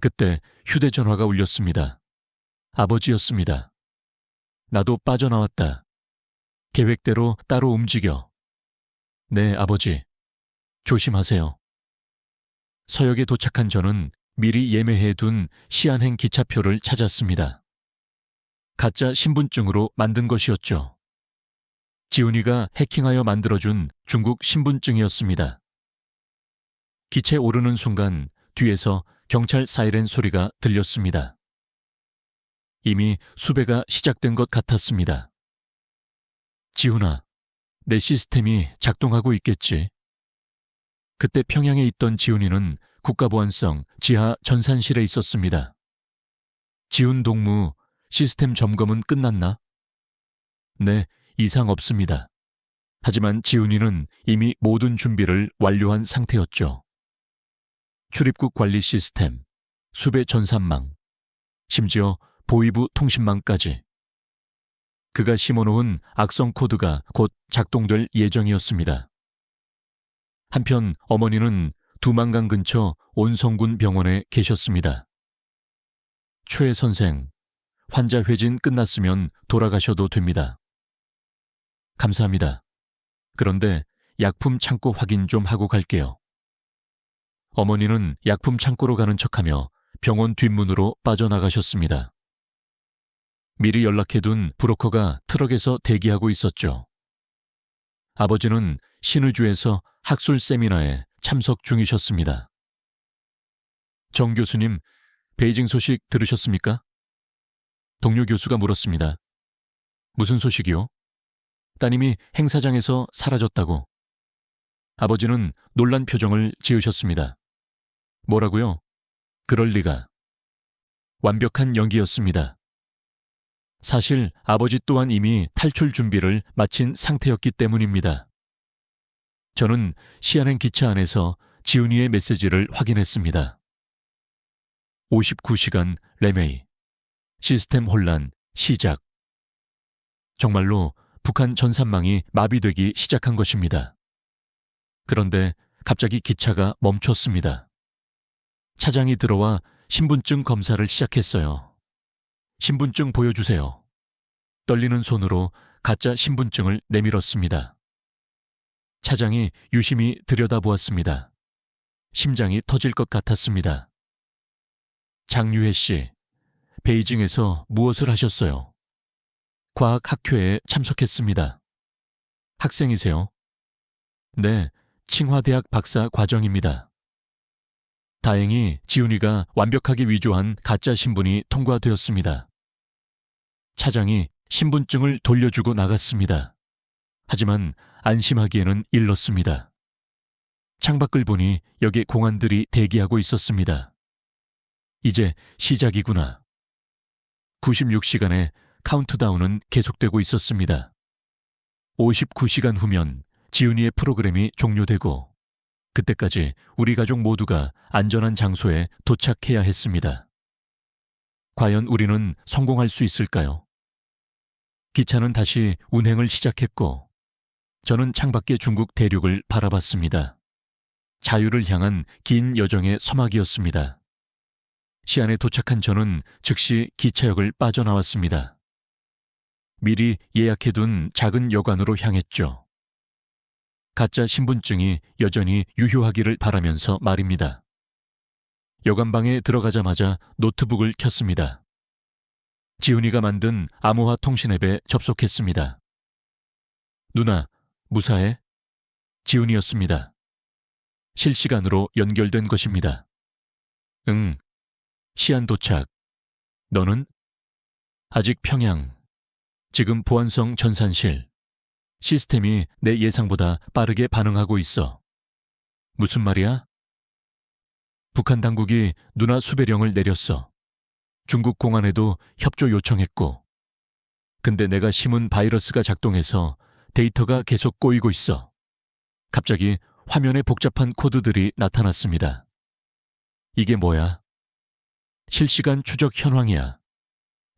그때 휴대전화가 울렸습니다. 아버지였습니다. 나도 빠져나왔다. 계획대로 따로 움직여. 네, 아버지. 조심하세요. 서역에 도착한 저는 미리 예매해둔 시안행 기차표를 찾았습니다. 가짜 신분증으로 만든 것이었죠. 지훈이가 해킹하여 만들어준 중국 신분증이었습니다. 기차에 오르는 순간 뒤에서 경찰 사이렌 소리가 들렸습니다. 이미 수배가 시작된 것 같았습니다. 지훈아, 내 시스템이 작동하고 있겠지. 그때 평양에 있던 지훈이는 국가보안성 지하 전산실에 있었습니다. 지훈 동무, 시스템 점검은 끝났나? 네, 이상 없습니다. 하지만 지훈이는 이미 모든 준비를 완료한 상태였죠. 출입국 관리 시스템, 수배 전산망, 심지어 보위부 통신망까지. 그가 심어놓은 악성 코드가 곧 작동될 예정이었습니다. 한편 어머니는 두만강 근처 온성군 병원에 계셨습니다. 최 선생, 환자 회진 끝났으면 돌아가셔도 됩니다. 감사합니다. 그런데 약품 창고 확인 좀 하고 갈게요. 어머니는 약품 창고로 가는 척하며 병원 뒷문으로 빠져나가셨습니다. 미리 연락해둔 브로커가 트럭에서 대기하고 있었죠. 아버지는 신의주에서 학술 세미나에 참석 중이셨습니다. 정 교수님, 베이징 소식 들으셨습니까? 동료 교수가 물었습니다. 무슨 소식이요? 따님이 행사장에서 사라졌다고. 아버지는 놀란 표정을 지으셨습니다. 뭐라고요? 그럴 리가. 완벽한 연기였습니다. 사실 아버지 또한 이미 탈출 준비를 마친 상태였기 때문입니다. 저는 시안행 기차 안에서 지훈이의 메시지를 확인했습니다. 59시간 레메이. 시스템 혼란 시작. 정말로 북한 전산망이 마비되기 시작한 것입니다. 그런데 갑자기 기차가 멈췄습니다. 차장이 들어와 신분증 검사를 시작했어요. 신분증 보여주세요. 떨리는 손으로 가짜 신분증을 내밀었습니다. 차장이 유심히 들여다보았습니다. 심장이 터질 것 같았습니다. 장유혜 씨, 베이징에서 무엇을 하셨어요? 과학학회에 참석했습니다. 학생이세요? 네, 칭화대학 박사 과정입니다. 다행히 지훈이가 완벽하게 위조한 가짜 신분이 통과되었습니다. 차장이 신분증을 돌려주고 나갔습니다. 하지만 안심하기에는 일렀습니다. 창밖을 보니 여기 공안들이 대기하고 있었습니다. 이제 시작이구나. 96시간의 카운트다운은 계속되고 있었습니다. 59시간 후면 지훈이의 프로그램이 종료되고 그때까지 우리 가족 모두가 안전한 장소에 도착해야 했습니다. 과연 우리는 성공할 수 있을까요? 기차는 다시 운행을 시작했고 저는 창밖의 중국 대륙을 바라봤습니다. 자유를 향한 긴 여정의 서막이었습니다. 시안에 도착한 저는 즉시 기차역을 빠져나왔습니다. 미리 예약해둔 작은 여관으로 향했죠. 가짜 신분증이 여전히 유효하기를 바라면서 말입니다. 여관방에 들어가자마자 노트북을 켰습니다. 지훈이가 만든 암호화 통신 앱에 접속했습니다. 누나, 무사해? 지훈이었습니다. 실시간으로 연결된 것입니다. 응. 시안 도착. 너는? 아직 평양. 지금 보안성 전산실. 시스템이 내 예상보다 빠르게 반응하고 있어. 무슨 말이야? 북한 당국이 누나 수배령을 내렸어. 중국 공안에도 협조 요청했고. 근데 내가 심은 바이러스가 작동해서 데이터가 계속 꼬이고 있어. 갑자기 화면에 복잡한 코드들이 나타났습니다. 이게 뭐야? 실시간 추적 현황이야.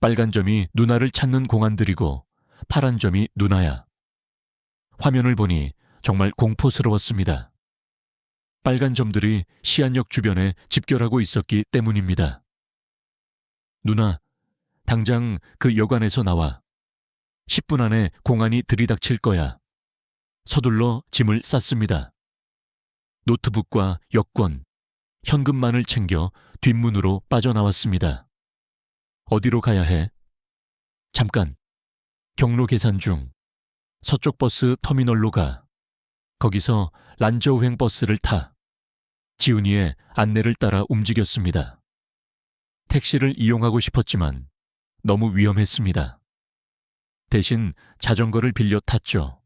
빨간 점이 누나를 찾는 공안들이고 파란 점이 누나야. 화면을 보니 정말 공포스러웠습니다. 빨간 점들이 시안역 주변에 집결하고 있었기 때문입니다. 누나, 당장 그 여관에서 나와. 10분 안에 공안이 들이닥칠 거야. 서둘러 짐을 쌌습니다. 노트북과 여권, 현금만을 챙겨 뒷문으로 빠져나왔습니다. 어디로 가야 해? 잠깐. 경로 계산 중. 서쪽 버스 터미널로 가. 거기서 란저우행 버스를 타. 지훈이의 안내를 따라 움직였습니다. 택시를 이용하고 싶었지만 너무 위험했습니다. 대신 자전거를 빌려 탔죠.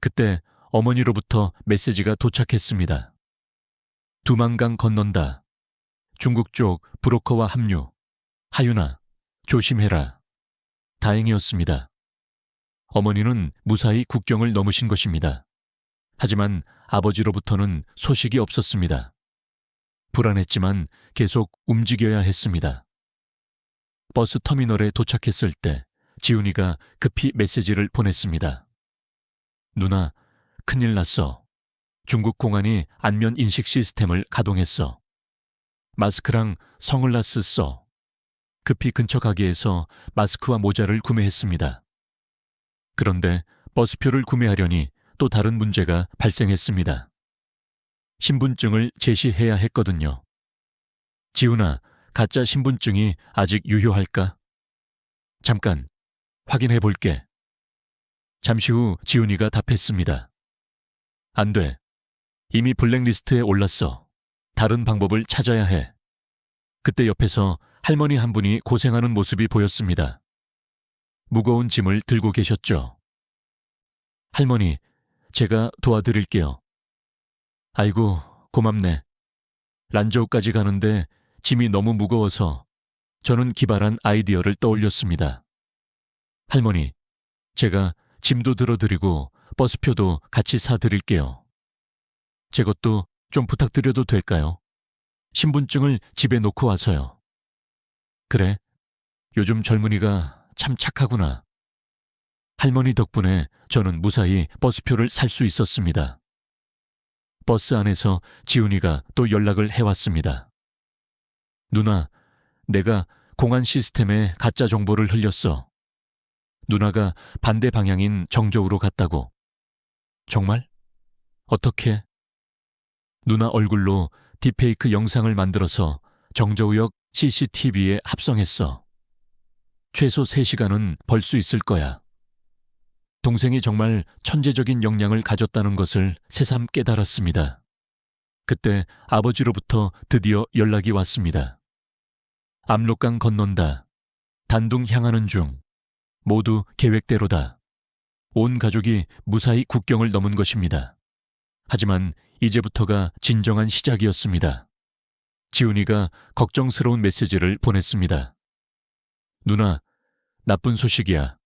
그때 어머니로부터 메시지가 도착했습니다. 두만강 건넌다. 중국 쪽 브로커와 합류. 하윤아, 조심해라. 다행이었습니다. 어머니는 무사히 국경을 넘으신 것입니다. 하지만 아버지로부터는 소식이 없었습니다. 불안했지만 계속 움직여야 했습니다. 버스 터미널에 도착했을 때 지훈이가 급히 메시지를 보냈습니다. 누나, 큰일 났어. 중국 공안이 안면 인식 시스템을 가동했어. 마스크랑 선글라스 써. 급히 근처 가게에서 마스크와 모자를 구매했습니다. 그런데 버스표를 구매하려니 또 다른 문제가 발생했습니다. 신분증을 제시해야 했거든요. 지훈아, 가짜 신분증이 아직 유효할까? 잠깐, 확인해 볼게. 잠시 후 지훈이가 답했습니다. 안 돼. 이미 블랙리스트에 올랐어. 다른 방법을 찾아야 해. 그때 옆에서 할머니 한 분이 고생하는 모습이 보였습니다. 무거운 짐을 들고 계셨죠. 할머니, 제가 도와드릴게요. 아이고, 고맙네. 란저우까지 가는데 짐이 너무 무거워서 저는 기발한 아이디어를 떠올렸습니다. 할머니, 제가 짐도 들어드리고 버스표도 같이 사드릴게요. 제 것도 좀 부탁드려도 될까요? 신분증을 집에 놓고 와서요. 그래, 요즘 젊은이가 참 착하구나. 할머니 덕분에 저는 무사히 버스표를 살 수 있었습니다. 버스 안에서 지훈이가 또 연락을 해왔습니다. 누나, 내가 공안 시스템에 가짜 정보를 흘렸어. 누나가 반대 방향인 정저우로 갔다고. 정말? 어떻게? 누나 얼굴로 딥페이크 영상을 만들어서 정저우역 CCTV에 합성했어. 최소 3시간은 벌 수 있을 거야. 동생이 정말 천재적인 역량을 가졌다는 것을 새삼 깨달았습니다. 그때 아버지로부터 드디어 연락이 왔습니다. 압록강 건넌다. 단둥 향하는 중. 모두 계획대로다. 온 가족이 무사히 국경을 넘은 것입니다. 하지만 이제부터가 진정한 시작이었습니다. 지훈이가 걱정스러운 메시지를 보냈습니다. 누나, 나쁜 소식이야.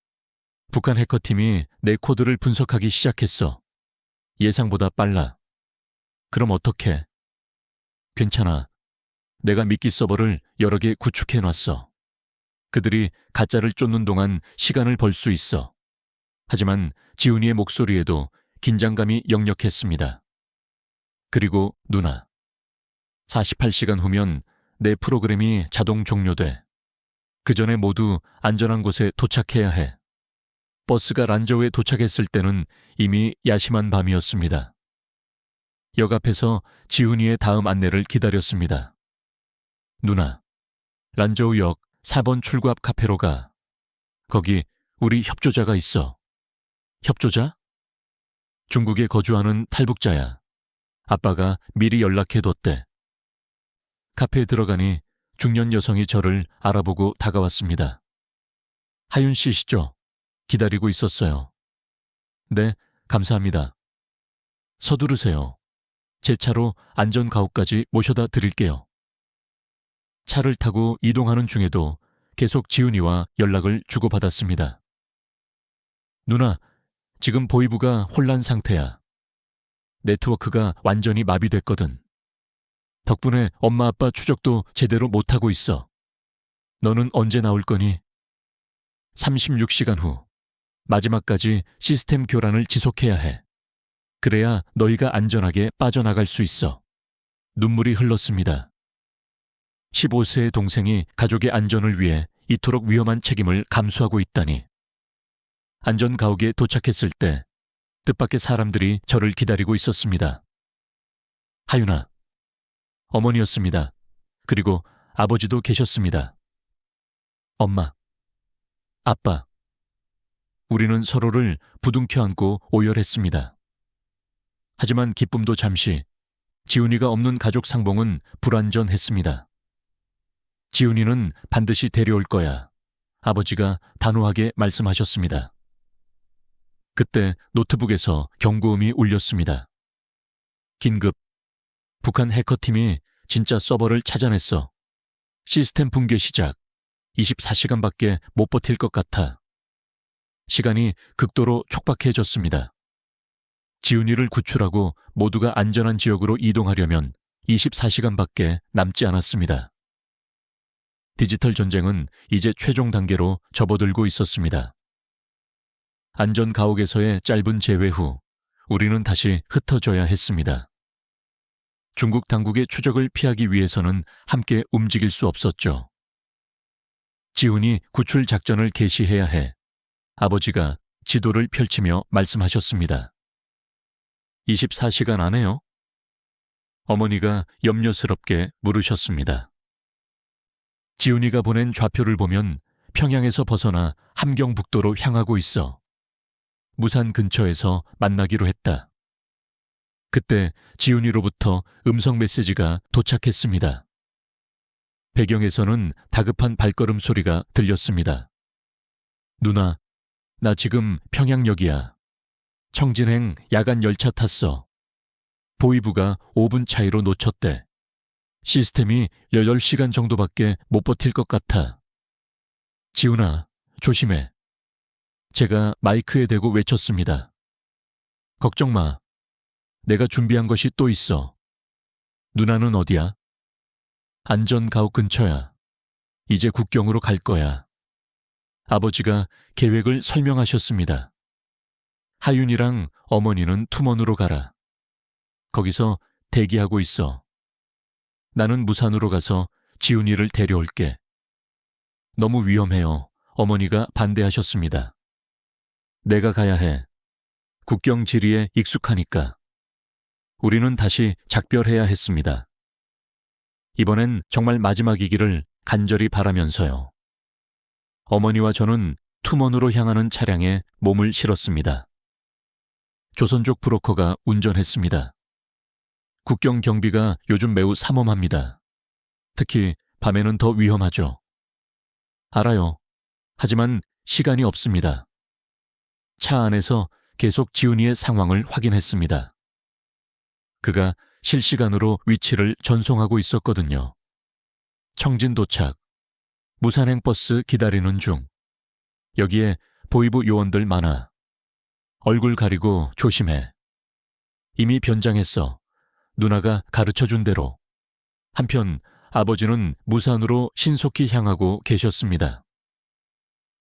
북한 해커팀이 내 코드를 분석하기 시작했어. 예상보다 빨라. 그럼 어떡해? 괜찮아. 내가 미끼 서버를 여러 개 구축해놨어. 그들이 가짜를 쫓는 동안 시간을 벌 수 있어. 하지만 지훈이의 목소리에도 긴장감이 역력했습니다. 그리고 누나, 48시간 후면 내 프로그램이 자동 종료돼. 그 전에 모두 안전한 곳에 도착해야 해. 버스가 란저우에 도착했을 때는 이미 야심한 밤이었습니다. 역 앞에서 지훈이의 다음 안내를 기다렸습니다. 누나, 란저우역 4번 출구 앞 카페로 가. 거기 우리 협조자가 있어. 협조자? 중국에 거주하는 탈북자야. 아빠가 미리 연락해뒀대. 카페에 들어가니 중년 여성이 저를 알아보고 다가왔습니다. 하윤 씨시죠? 기다리고 있었어요. 네, 감사합니다. 서두르세요. 제 차로 안전가옥까지 모셔다 드릴게요. 차를 타고 이동하는 중에도 계속 지훈이와 연락을 주고받았습니다. 누나, 지금 보이부가 혼란 상태야. 네트워크가 완전히 마비됐거든. 덕분에 엄마 아빠 추적도 제대로 못하고 있어. 너는 언제 나올 거니? 36시간 후. 마지막까지 시스템 교란을 지속해야 해. 그래야 너희가 안전하게 빠져나갈 수 있어. 눈물이 흘렀습니다. 15세의 동생이 가족의 안전을 위해 이토록 위험한 책임을 감수하고 있다니. 안전가옥에 도착했을 때 뜻밖의 사람들이 저를 기다리고 있었습니다. 하윤아, 어머니였습니다. 그리고 아버지도 계셨습니다. 엄마, 아빠. 우리는 서로를 부둥켜 안고 오열했습니다. 하지만 기쁨도 잠시, 지훈이가 없는 가족 상봉은 불완전했습니다. 지훈이는 반드시 데려올 거야. 아버지가 단호하게 말씀하셨습니다. 그때 노트북에서 경고음이 울렸습니다. 긴급. 북한 해커팀이 진짜 서버를 찾아냈어. 시스템 붕괴 시작. 24시간밖에 못 버틸 것 같아. 시간이 극도로 촉박해졌습니다. 지훈이를 구출하고 모두가 안전한 지역으로 이동하려면 24시간밖에 남지 않았습니다. 디지털 전쟁은 이제 최종 단계로 접어들고 있었습니다. 안전 가옥에서의 짧은 재회 후 우리는 다시 흩어져야 했습니다. 중국 당국의 추적을 피하기 위해서는 함께 움직일 수 없었죠. 지훈이 구출 작전을 개시해야 해. 아버지가 지도를 펼치며 말씀하셨습니다. 24시간 안에요? 어머니가 염려스럽게 물으셨습니다. 지훈이가 보낸 좌표를 보면 평양에서 벗어나 함경북도로 향하고 있어. 무산 근처에서 만나기로 했다. 그때 지훈이로부터 음성 메시지가 도착했습니다. 배경에서는 다급한 발걸음 소리가 들렸습니다. 누나, 나 지금 평양역이야. 청진행 야간 열차 탔어. 보이부가 5분 차이로 놓쳤대. 시스템이 18시간 정도밖에 못 버틸 것 같아. 지훈아, 조심해. 제가 마이크에 대고 외쳤습니다. 걱정 마. 내가 준비한 것이 또 있어. 누나는 어디야? 안전가옥 근처야. 이제 국경으로 갈 거야. 아버지가 계획을 설명하셨습니다. 하윤이랑 어머니는 투먼으로 가라. 거기서 대기하고 있어. 나는 무산으로 가서 지훈이를 데려올게. 너무 위험해요. 어머니가 반대하셨습니다. 내가 가야 해. 국경 지리에 익숙하니까. 우리는 다시 작별해야 했습니다. 이번엔 정말 마지막이기를 간절히 바라면서요. 어머니와 저는 투먼으로 향하는 차량에 몸을 실었습니다. 조선족 브로커가 운전했습니다. 국경 경비가 요즘 매우 삼엄합니다. 특히 밤에는 더 위험하죠. 알아요. 하지만 시간이 없습니다. 차 안에서 계속 지훈이의 상황을 확인했습니다. 그가 실시간으로 위치를 전송하고 있었거든요. 청진 도착, 무산행 버스 기다리는 중. 여기에 보이부 요원들 많아. 얼굴 가리고 조심해. 이미 변장했어. 누나가 가르쳐준 대로. 한편 아버지는 무산으로 신속히 향하고 계셨습니다.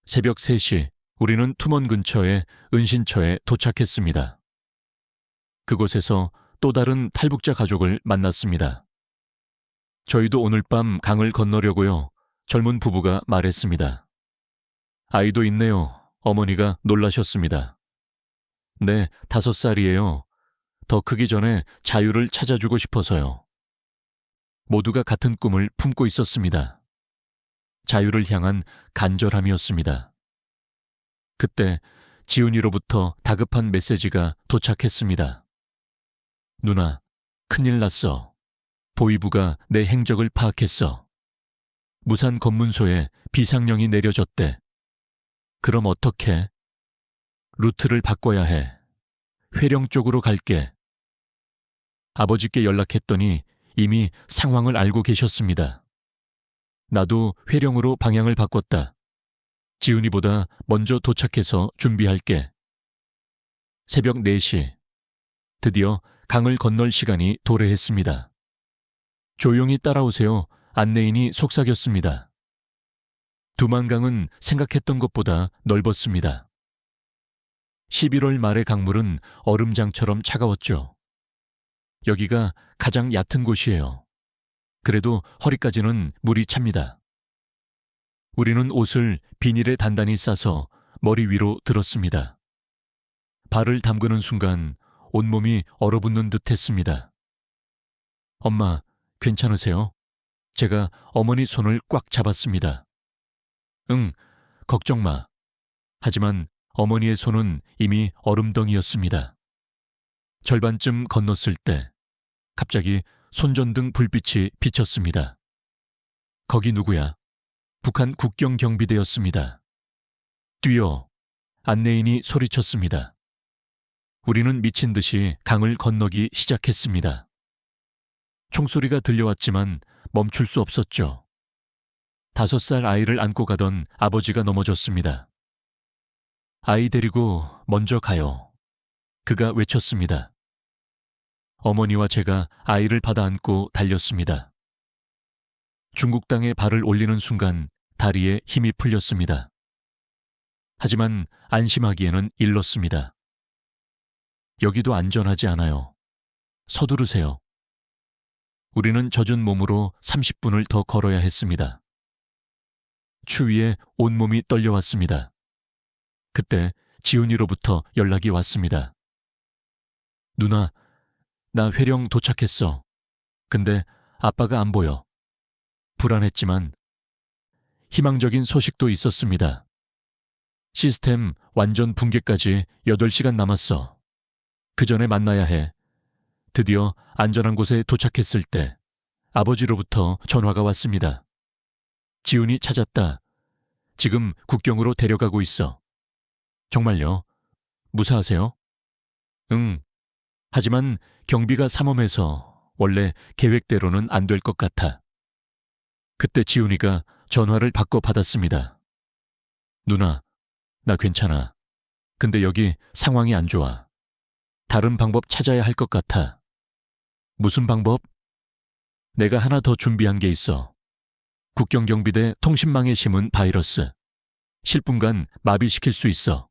새벽 3시 우리는 투먼 근처의 은신처에 도착했습니다. 그곳에서 또 다른 탈북자 가족을 만났습니다. 저희도 오늘 밤 강을 건너려고요. 젊은 부부가 말했습니다. 아이도 있네요. 어머니가 놀라셨습니다. 네, 5살이에요. 더 크기 전에 자유를 찾아주고 싶어서요. 모두가 같은 꿈을 품고 있었습니다. 자유를 향한 간절함이었습니다. 그때 지훈이로부터 다급한 메시지가 도착했습니다. 누나, 큰일 났어. 보위부가 내 행적을 파악했어. 무산 검문소에 비상령이 내려졌대. 그럼 어떡해? 루트를 바꿔야 해. 회령 쪽으로 갈게. 아버지께 연락했더니 이미 상황을 알고 계셨습니다. 나도 회령으로 방향을 바꿨다. 지훈이보다 먼저 도착해서 준비할게. 새벽 4시. 드디어 강을 건널 시간이 도래했습니다. 조용히 따라오세요. 안내인이 속삭였습니다. 두만강은 생각했던 것보다 넓었습니다. 11월 말의 강물은 얼음장처럼 차가웠죠. 여기가 가장 얕은 곳이에요. 그래도 허리까지는 물이 찹니다. 우리는 옷을 비닐에 단단히 싸서 머리 위로 들었습니다. 발을 담그는 순간 온몸이 얼어붙는 듯 했습니다. 엄마, 괜찮으세요? 제가 어머니 손을 꽉 잡았습니다. 응, 걱정 마. 하지만 어머니의 손은 이미 얼음덩이였습니다. 절반쯤 건넜을 때 갑자기 손전등 불빛이 비쳤습니다. 거기 누구야? 북한 국경 경비대였습니다. 뛰어! 안내인이 소리쳤습니다. 우리는 미친 듯이 강을 건너기 시작했습니다. 총소리가 들려왔지만 멈출 수 없었죠. 5살 아이를 안고 가던 아버지가 넘어졌습니다. 아이 데리고 먼저 가요. 그가 외쳤습니다. 어머니와 제가 아이를 받아 안고 달렸습니다. 중국 땅에 발을 올리는 순간 다리에 힘이 풀렸습니다. 하지만 안심하기에는 일렀습니다. 여기도 안전하지 않아요. 서두르세요. 우리는 젖은 몸으로 30분을 더 걸어야 했습니다. 추위에 온몸이 떨려왔습니다. 그때 지훈이로부터 연락이 왔습니다. 누나, 나 회령 도착했어. 근데 아빠가 안 보여. 불안했지만 희망적인 소식도 있었습니다. 시스템 완전 붕괴까지 8시간 남았어. 그 전에 만나야 해. 드디어 안전한 곳에 도착했을 때 아버지로부터 전화가 왔습니다. 지훈이 찾았다. 지금 국경으로 데려가고 있어. 정말요? 무사하세요? 응. 하지만 경비가 삼엄해서 원래 계획대로는 안 될 것 같아. 그때 지훈이가 전화를 바꿔 받았습니다. 누나, 나 괜찮아. 근데 여기 상황이 안 좋아. 다른 방법 찾아야 할 것 같아. 무슨 방법? 내가 하나 더 준비한 게 있어. 국경경비대 통신망에 심은 바이러스. 10분간 마비시킬 수 있어.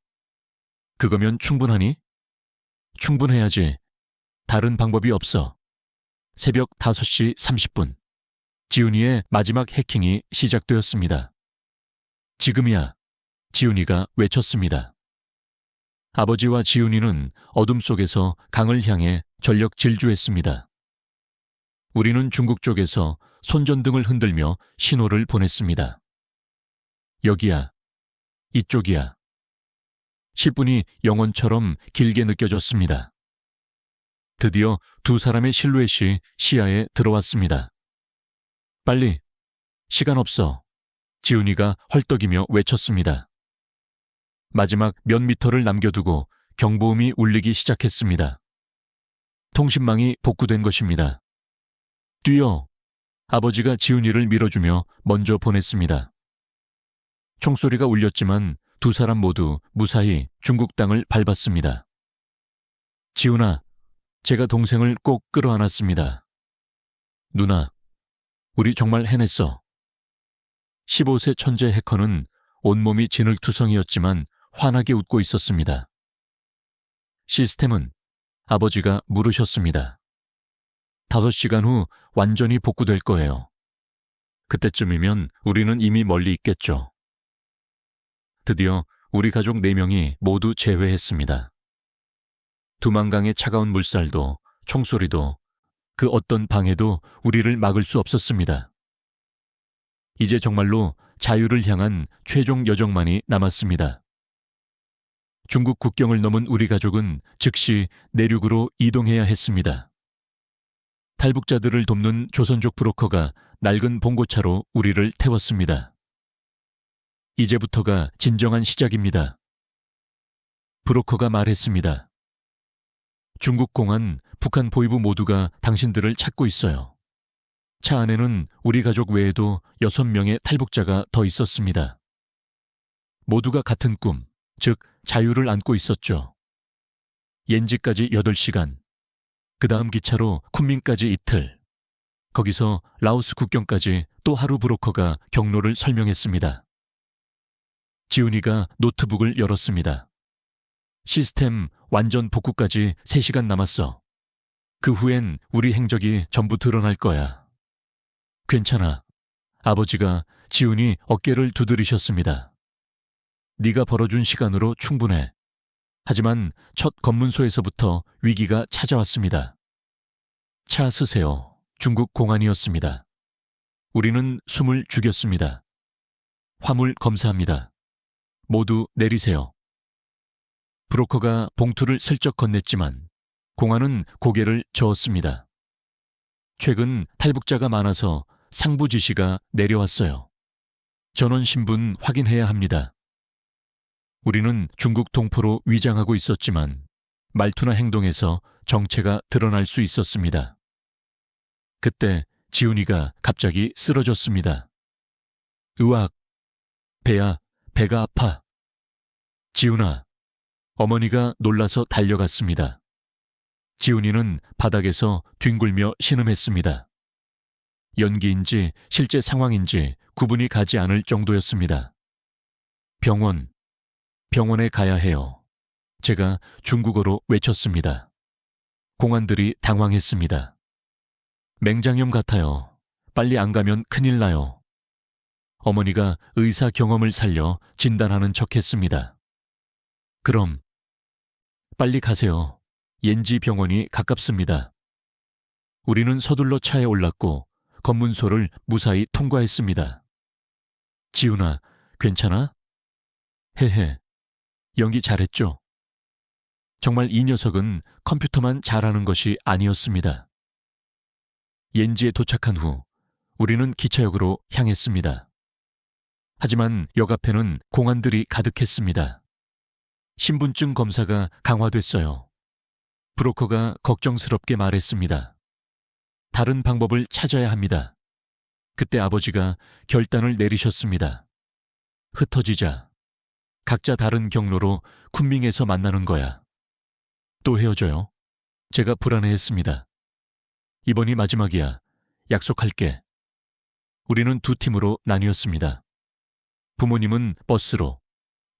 그거면 충분하니? 충분해야지. 다른 방법이 없어. 새벽 5시 30분. 지훈이의 마지막 해킹이 시작되었습니다. 지금이야. 지훈이가 외쳤습니다. 아버지와 지훈이는 어둠 속에서 강을 향해 전력 질주했습니다. 우리는 중국 쪽에서 손전등을 흔들며 신호를 보냈습니다. 여기야. 이쪽이야. 10분이 영원처럼 길게 느껴졌습니다. 드디어 두 사람의 실루엣이 시야에 들어왔습니다. 빨리. 시간 없어. 지훈이가 헐떡이며 외쳤습니다. 마지막 몇 미터를 남겨두고 경보음이 울리기 시작했습니다. 통신망이 복구된 것입니다. 뛰어! 아버지가 지훈이를 밀어주며 먼저 보냈습니다. 총소리가 울렸지만 두 사람 모두 무사히 중국 땅을 밟았습니다. 지훈아, 제가 동생을 꼭 끌어안았습니다. 누나, 우리 정말 해냈어. 15세 천재 해커는 온몸이 진흙투성이었지만 환하게 웃고 있었습니다. 시스템은 아버지가 물으셨습니다. 5시간 후 완전히 복구될 거예요. 그때쯤이면 우리는 이미 멀리 있겠죠. 드디어 우리 가족 4명이 모두 재회했습니다. 두만강의 차가운 물살도 총소리도 그 어떤 방해도 우리를 막을 수 없었습니다. 이제 정말로 자유를 향한 최종 여정만이 남았습니다. 중국 국경을 넘은 우리 가족은 즉시 내륙으로 이동해야 했습니다. 탈북자들을 돕는 조선족 브로커가 낡은 봉고차로 우리를 태웠습니다. 이제부터가 진정한 시작입니다. 브로커가 말했습니다. 중국 공안, 북한 보위부 모두가 당신들을 찾고 있어요. 차 안에는 우리 가족 외에도 6명의 탈북자가 더 있었습니다. 모두가 같은 꿈, 즉 자유를 안고 있었죠. 옌지까지 8시간, 그 다음 기차로 쿤민까지 이틀, 거기서 라오스 국경까지 또 하루 브로커가 경로를 설명했습니다. 지훈이가 노트북을 열었습니다. 시스템 완전 복구까지 3시간 남았어. 그 후엔 우리 행적이 전부 드러날 거야. 괜찮아. 아버지가 지훈이 어깨를 두드리셨습니다. 네가 벌어준 시간으로 충분해. 하지만 첫 검문소에서부터 위기가 찾아왔습니다. 차 쓰세요. 중국 공안이었습니다. 우리는 숨을 죽였습니다. 화물 검사합니다. 모두 내리세요. 브로커가 봉투를 슬쩍 건넸지만 공안은 고개를 저었습니다. 최근 탈북자가 많아서 상부 지시가 내려왔어요. 전원 신분 확인해야 합니다. 우리는 중국 동포로 위장하고 있었지만 말투나 행동에서 정체가 드러날 수 있었습니다. 그때 지훈이가 갑자기 쓰러졌습니다. 으악! 배가 아파. 지훈아! 어머니가 놀라서 달려갔습니다. 지훈이는 바닥에서 뒹굴며 신음했습니다. 연기인지 실제 상황인지 구분이 가지 않을 정도였습니다. 병원에 가야 해요. 제가 중국어로 외쳤습니다. 공안들이 당황했습니다. 맹장염 같아요. 빨리 안 가면 큰일 나요. 어머니가 의사 경험을 살려 진단하는 척했습니다. 그럼 빨리 가세요. 옌지 병원이 가깝습니다. 우리는 서둘러 차에 올랐고 검문소를 무사히 통과했습니다. 지훈아, 괜찮아? 헤헤, 연기 잘했죠? 정말 이 녀석은 컴퓨터만 잘하는 것이 아니었습니다. 옌지에 도착한 후 우리는 기차역으로 향했습니다. 하지만 역 앞에는 공안들이 가득했습니다. 신분증 검사가 강화됐어요. 브로커가 걱정스럽게 말했습니다. 다른 방법을 찾아야 합니다. 그때 아버지가 결단을 내리셨습니다. 흩어지자. 각자 다른 경로로 쿤밍에서 만나는 거야. 또 헤어져요. 제가 불안해했습니다. 이번이 마지막이야. 약속할게. 우리는 두 팀으로 나뉘었습니다. 부모님은 버스로,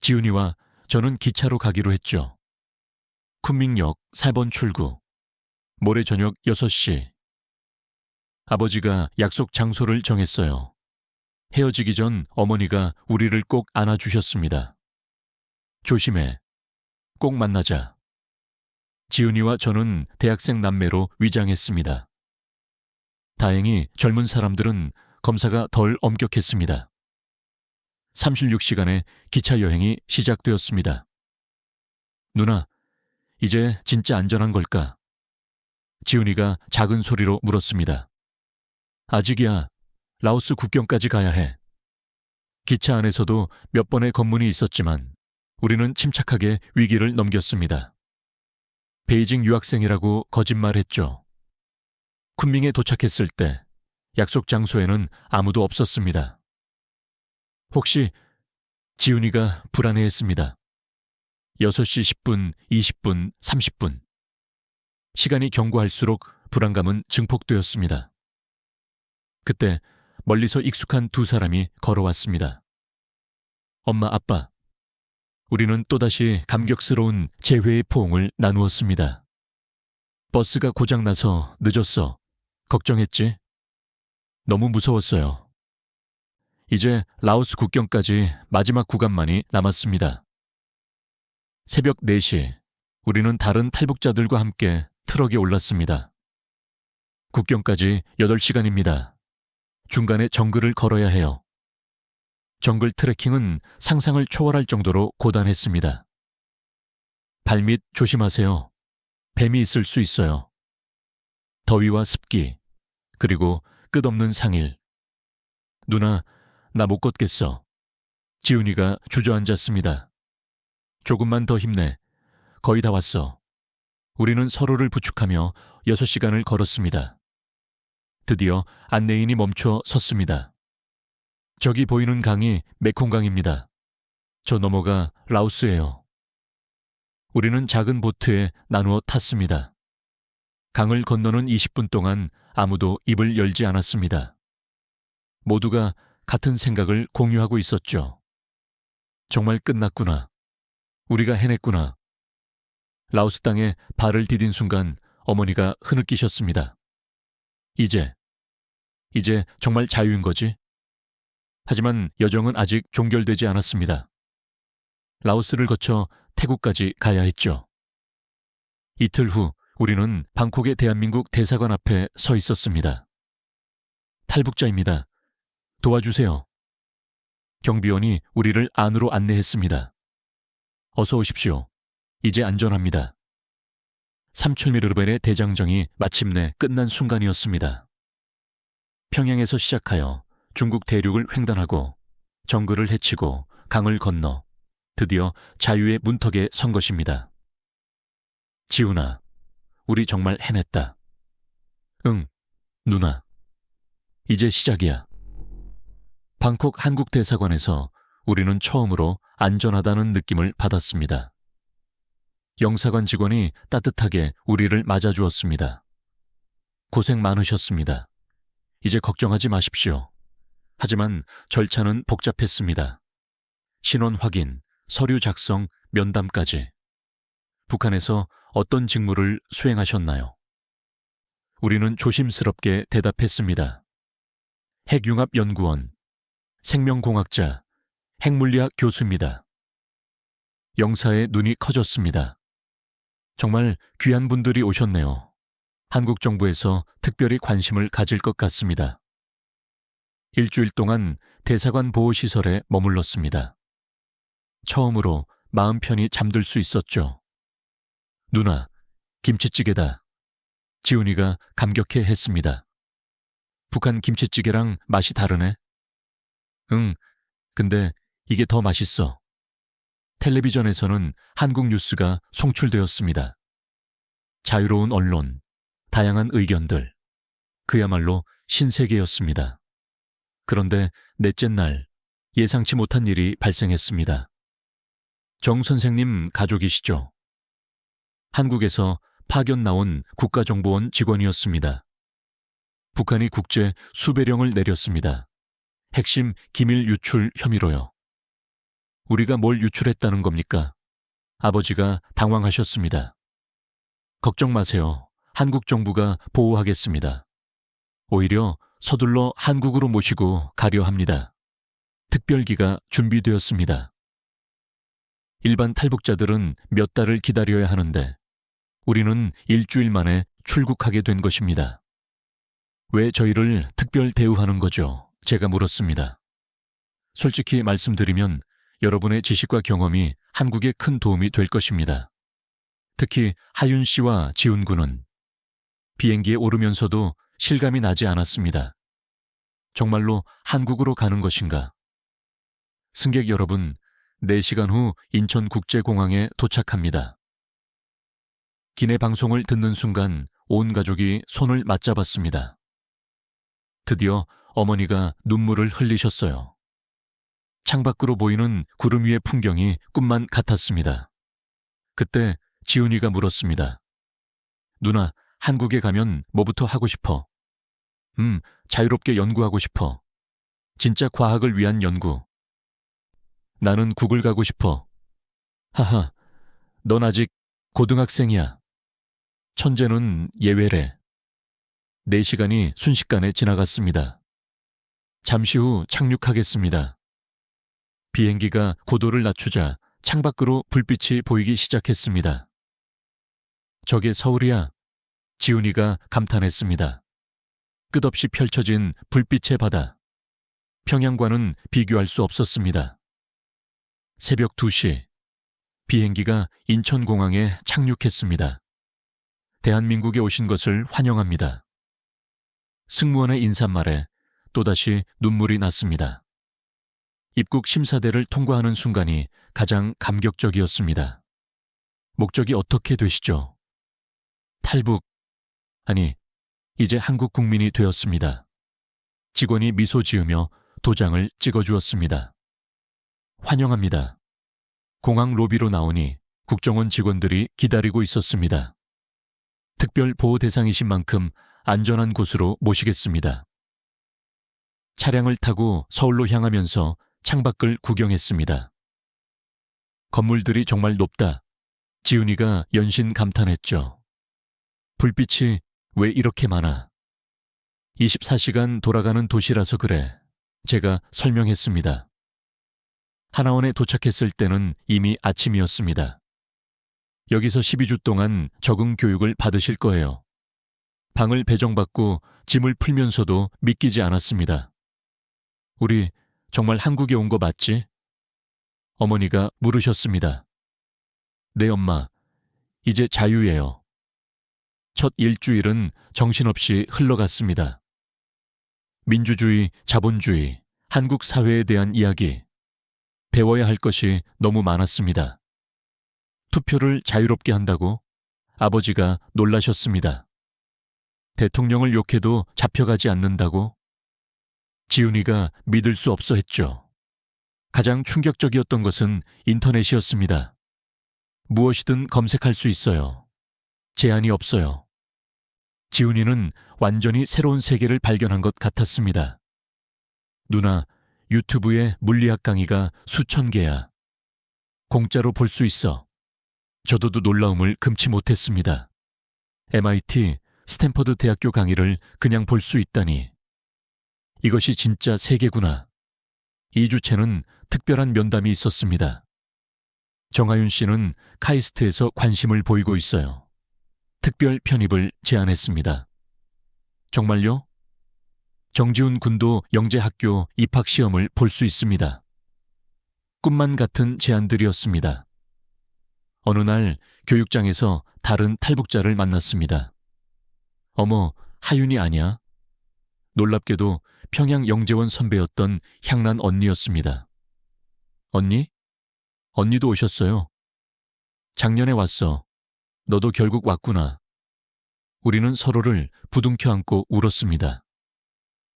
지훈이와 저는 기차로 가기로 했죠. 쿤밍역 4번 출구. 모레 저녁 6시. 아버지가 약속 장소를 정했어요. 헤어지기 전 어머니가 우리를 꼭 안아주셨습니다. 조심해. 꼭 만나자. 지훈이와 저는 대학생 남매로 위장했습니다. 다행히 젊은 사람들은 검사가 덜 엄격했습니다. 36시간의 기차 여행이 시작되었습니다. 누나, 이제 진짜 안전한 걸까? 지훈이가 작은 소리로 물었습니다. 아직이야. 라오스 국경까지 가야 해. 기차 안에서도 몇 번의 검문이 있었지만 우리는 침착하게 위기를 넘겼습니다. 베이징 유학생이라고 거짓말했죠. 쿤밍에 도착했을 때 약속 장소에는 아무도 없었습니다. 혹시 지훈이가 불안해했습니다. 6시 10분, 20분, 30분. 시간이 경과할수록 불안감은 증폭되었습니다. 그때 멀리서 익숙한 두 사람이 걸어왔습니다. 엄마, 아빠. 우리는 또다시 감격스러운 재회의 포옹을 나누었습니다. 버스가 고장나서 늦었어. 걱정했지? 너무 무서웠어요. 이제 라오스 국경까지 마지막 구간만이 남았습니다. 새벽 4시, 우리는 다른 탈북자들과 함께 트럭에 올랐습니다. 국경까지 8시간입니다. 중간에 정글을 걸어야 해요. 정글 트레킹은 상상을 초월할 정도로 고단했습니다. 발밑 조심하세요. 뱀이 있을 수 있어요. 더위와 습기, 그리고 끝없는 상일. 누나, 나 못 걷겠어. 지훈이가 주저앉았습니다. 조금만 더 힘내. 거의 다 왔어. 우리는 서로를 부축하며 6시간을 걸었습니다. 드디어 안내인이 멈춰 섰습니다. 저기 보이는 강이 메콩강입니다. 저 너머가 라오스예요. 우리는 작은 보트에 나누어 탔습니다. 강을 건너는 20분 동안 아무도 입을 열지 않았습니다. 모두가 같은 생각을 공유하고 있었죠. 정말 끝났구나. 우리가 해냈구나. 라오스 땅에 발을 디딘 순간 어머니가 흐느끼셨습니다. 이제 정말 자유인 거지? 하지만 여정은 아직 종결되지 않았습니다. 라오스를 거쳐 태국까지 가야 했죠. 이틀 후 우리는 방콕의 대한민국 대사관 앞에 서 있었습니다. 탈북자입니다. 도와주세요. 경비원이 우리를 안으로 안내했습니다. 어서 오십시오. 이제 안전합니다. 삼철미르벨의 대장정이 마침내 끝난 순간이었습니다. 평양에서 시작하여 중국 대륙을 횡단하고 정글을 헤치고 강을 건너 드디어 자유의 문턱에 선 것입니다. 지훈아, 우리 정말 해냈다. 응, 누나. 이제 시작이야. 방콕 한국대사관에서 우리는 처음으로 안전하다는 느낌을 받았습니다. 영사관 직원이 따뜻하게 우리를 맞아주었습니다. 고생 많으셨습니다. 이제 걱정하지 마십시오. 하지만 절차는 복잡했습니다. 신원 확인, 서류 작성, 면담까지. 북한에서 어떤 직무를 수행하셨나요? 우리는 조심스럽게 대답했습니다. 핵융합연구원, 생명공학자, 핵물리학 교수입니다. 영사의 눈이 커졌습니다. 정말 귀한 분들이 오셨네요. 한국 정부에서 특별히 관심을 가질 것 같습니다. 일주일 동안 대사관 보호시설에 머물렀습니다. 처음으로 마음 편히 잠들 수 있었죠. 누나, 김치찌개다. 지훈이가 감격해 했습니다. 북한 김치찌개랑 맛이 다르네. 응, 근데 이게 더 맛있어. 텔레비전에서는 한국 뉴스가 송출되었습니다. 자유로운 언론, 다양한 의견들. 그야말로 신세계였습니다. 그런데 넷째 날 예상치 못한 일이 발생했습니다. 정 선생님 가족이시죠? 한국에서 파견 나온 국가정보원 직원이었습니다. 북한이 국제 수배령을 내렸습니다. 핵심 기밀 유출 혐의로요. 우리가 뭘 유출했다는 겁니까? 아버지가 당황하셨습니다. 걱정 마세요. 한국 정부가 보호하겠습니다. 오히려 서둘러 한국으로 모시고 가려 합니다. 특별기가 준비되었습니다. 일반 탈북자들은 몇 달을 기다려야 하는데 우리는 일주일 만에 출국하게 된 것입니다. 왜 저희를 특별 대우하는 거죠? 제가 물었습니다. 솔직히 말씀드리면 여러분의 지식과 경험이 한국에 큰 도움이 될 것입니다. 특히 하윤 씨와 지훈 군은 비행기에 오르면서도 실감이 나지 않았습니다. 정말로 한국으로 가는 것인가? 승객 여러분, 4시간 후 인천국제공항에 도착합니다. 기내 방송을 듣는 순간 온 가족이 손을 맞잡았습니다. 드디어 어머니가 눈물을 흘리셨어요. 창밖으로 보이는 구름 위의 풍경이 꿈만 같았습니다. 그때 지훈이가 물었습니다. 누나, 한국에 가면 뭐부터 하고 싶어? 자유롭게 연구하고 싶어. 진짜 과학을 위한 연구. 나는 국을 가고 싶어. 하하, 넌 아직 고등학생이야. 천재는 예외래. 4시간이 순식간에 지나갔습니다. 잠시 후 착륙하겠습니다. 비행기가 고도를 낮추자 창밖으로 불빛이 보이기 시작했습니다. 저게 서울이야. 지훈이가 감탄했습니다. 끝없이 펼쳐진 불빛의 바다. 평양과는 비교할 수 없었습니다. 새벽 2시, 비행기가 인천공항에 착륙했습니다. 대한민국에 오신 것을 환영합니다. 승무원의 인사말에 또다시 눈물이 났습니다. 입국 심사대를 통과하는 순간이 가장 감격적이었습니다. 목적이 어떻게 되시죠? 탈북, 아니, 이제 한국 국민이 되었습니다. 직원이 미소 지으며 도장을 찍어주었습니다. 환영합니다. 공항 로비로 나오니 국정원 직원들이 기다리고 있었습니다. 특별 보호 대상이신 만큼 안전한 곳으로 모시겠습니다. 차량을 타고 서울로 향하면서 창밖을 구경했습니다. 건물들이 정말 높다. 지훈이가 연신 감탄했죠. 불빛이 왜 이렇게 많아? 24시간 돌아가는 도시라서 그래. 제가 설명했습니다. 하나원에 도착했을 때는 이미 아침이었습니다. 여기서 12주 동안 적응 교육을 받으실 거예요. 방을 배정받고 짐을 풀면서도 믿기지 않았습니다. 우리 정말 한국에 온 거 맞지? 어머니가 물으셨습니다. 네, 엄마. 이제 자유예요. 첫 일주일은 정신없이 흘러갔습니다. 민주주의, 자본주의, 한국 사회에 대한 이야기. 배워야 할 것이 너무 많았습니다. 투표를 자유롭게 한다고 아버지가 놀라셨습니다. 대통령을 욕해도 잡혀가지 않는다고 지훈이가 믿을 수 없어 했죠. 가장 충격적이었던 것은 인터넷이었습니다. 무엇이든 검색할 수 있어요. 제한이 없어요. 지훈이는 완전히 새로운 세계를 발견한 것 같았습니다. 누나, 유튜브에 물리학 강의가 수천 개야. 공짜로 볼 수 있어. 저도 놀라움을 금치 못했습니다. MIT, 스탠퍼드 대학교 강의를 그냥 볼 수 있다니. 이것이 진짜 세계구나. 2주째는 특별한 면담이 있었습니다. 정하윤 씨는 카이스트에서 관심을 보이고 있어요. 특별 편입을 제안했습니다. 정말요? 정지훈 군도 영재학교 입학시험을 볼 수 있습니다. 꿈만 같은 제안들이었습니다. 어느 날 교육장에서 다른 탈북자를 만났습니다. 어머, 하윤이 아냐? 놀랍게도 평양 영재원 선배였던 향란 언니였습니다. 언니? 언니도 오셨어요. 작년에 왔어. 너도 결국 왔구나. 우리는 서로를 부둥켜 안고 울었습니다.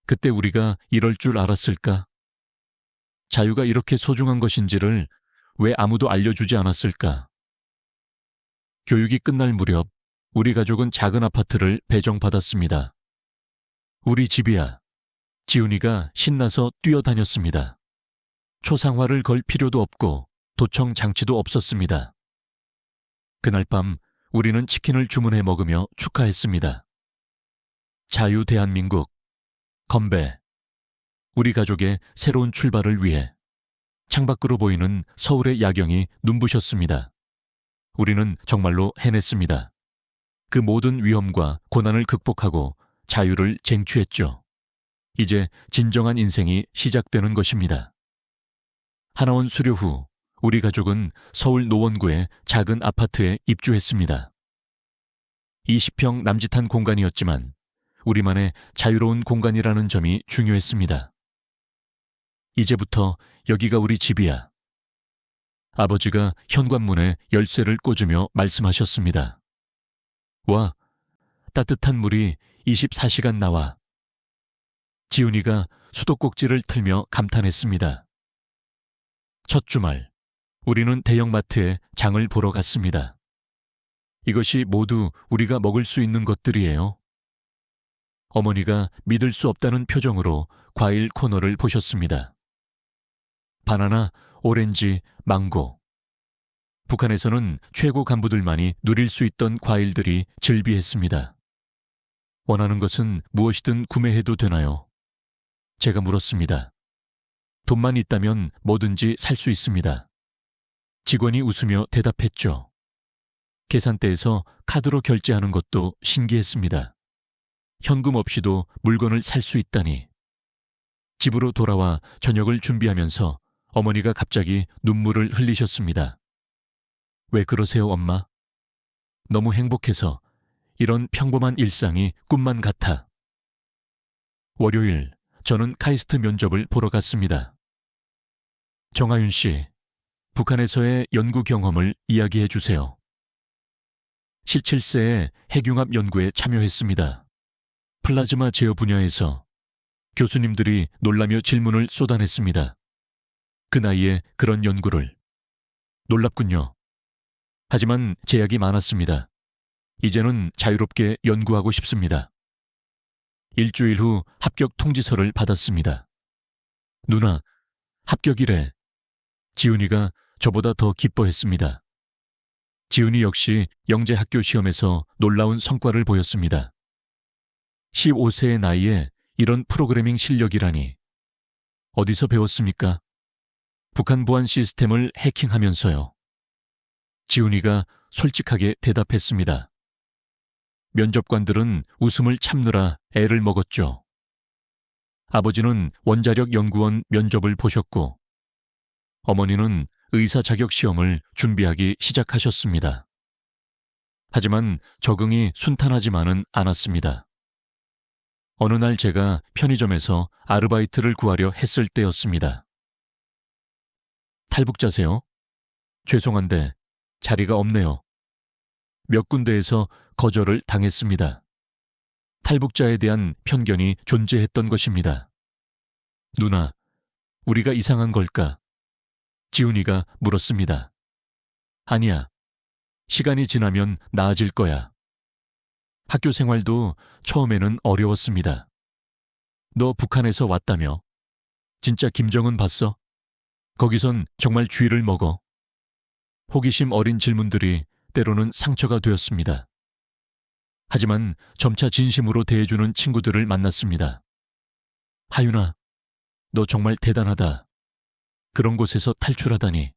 그때 우리가 이럴 줄 알았을까? 자유가 이렇게 소중한 것인지를 왜 아무도 알려주지 않았을까? 교육이 끝날 무렵 우리 가족은 작은 아파트를 배정받았습니다. 우리 집이야. 지훈이가 신나서 뛰어다녔습니다. 초상화를 걸 필요도 없고 도청 장치도 없었습니다. 그날 밤 우리는 치킨을 주문해 먹으며 축하했습니다. 자유 대한민국, 건배. 우리 가족의 새로운 출발을 위해 창밖으로 보이는 서울의 야경이 눈부셨습니다. 우리는 정말로 해냈습니다. 그 모든 위험과 고난을 극복하고 자유를 쟁취했죠. 이제 진정한 인생이 시작되는 것입니다. 하나원 수료 후 우리 가족은 서울 노원구의 작은 아파트에 입주했습니다. 20평 남짓한 공간이었지만 우리만의 자유로운 공간이라는 점이 중요했습니다. 이제부터 여기가 우리 집이야. 아버지가 현관문에 열쇠를 꽂으며 말씀하셨습니다. 와, 따뜻한 물이 24시간 나와. 지훈이가 수도꼭지를 틀며 감탄했습니다. 첫 주말, 우리는 대형마트에 장을 보러 갔습니다. 이것이 모두 우리가 먹을 수 있는 것들이에요. 어머니가 믿을 수 없다는 표정으로 과일 코너를 보셨습니다. 바나나, 오렌지, 망고. 북한에서는 최고 간부들만이 누릴 수 있던 과일들이 즐비했습니다. 원하는 것은 무엇이든 구매해도 되나요? 제가 물었습니다. 돈만 있다면 뭐든지 살 수 있습니다. 직원이 웃으며 대답했죠. 계산대에서 카드로 결제하는 것도 신기했습니다. 현금 없이도 물건을 살 수 있다니. 집으로 돌아와 저녁을 준비하면서 어머니가 갑자기 눈물을 흘리셨습니다. 왜 그러세요, 엄마? 너무 행복해서 이런 평범한 일상이 꿈만 같아. 월요일, 저는 카이스트 면접을 보러 갔습니다. 정하윤 씨, 북한에서의 연구 경험을 이야기해 주세요. 17세의 핵융합 연구에 참여했습니다. 플라즈마 제어 분야에서 교수님들이 놀라며 질문을 쏟아냈습니다. 그 나이에 그런 연구를. 놀랍군요. 하지만 제약이 많았습니다. 이제는 자유롭게 연구하고 싶습니다. 일주일 후 합격 통지서를 받았습니다. 누나, 합격이래. 지훈이가 저보다 더 기뻐했습니다. 지훈이 역시 영재학교 시험에서 놀라운 성과를 보였습니다. 15세의 나이에 이런 프로그래밍 실력이라니. 어디서 배웠습니까? 북한 보안 시스템을 해킹하면서요. 지훈이가 솔직하게 대답했습니다. 면접관들은 웃음을 참느라 애를 먹었죠. 아버지는 원자력 연구원 면접을 보셨고 어머니는 의사 자격 시험을 준비하기 시작하셨습니다. 하지만 적응이 순탄하지만은 않았습니다. 어느 날 제가 편의점에서 아르바이트를 구하려 했을 때였습니다. 탈북자세요? 죄송한데 자리가 없네요. 몇 군데에서 거절을 당했습니다. 탈북자에 대한 편견이 존재했던 것입니다. 누나, 우리가 이상한 걸까? 지훈이가 물었습니다. 아니야. 시간이 지나면 나아질 거야. 학교 생활도 처음에는 어려웠습니다. 너 북한에서 왔다며? 진짜 김정은 봤어? 거기선 정말 쥐를 먹어. 호기심 어린 질문들이 때로는 상처가 되었습니다. 하지만 점차 진심으로 대해주는 친구들을 만났습니다. 하윤아, 너 정말 대단하다. 그런 곳에서 탈출하다니.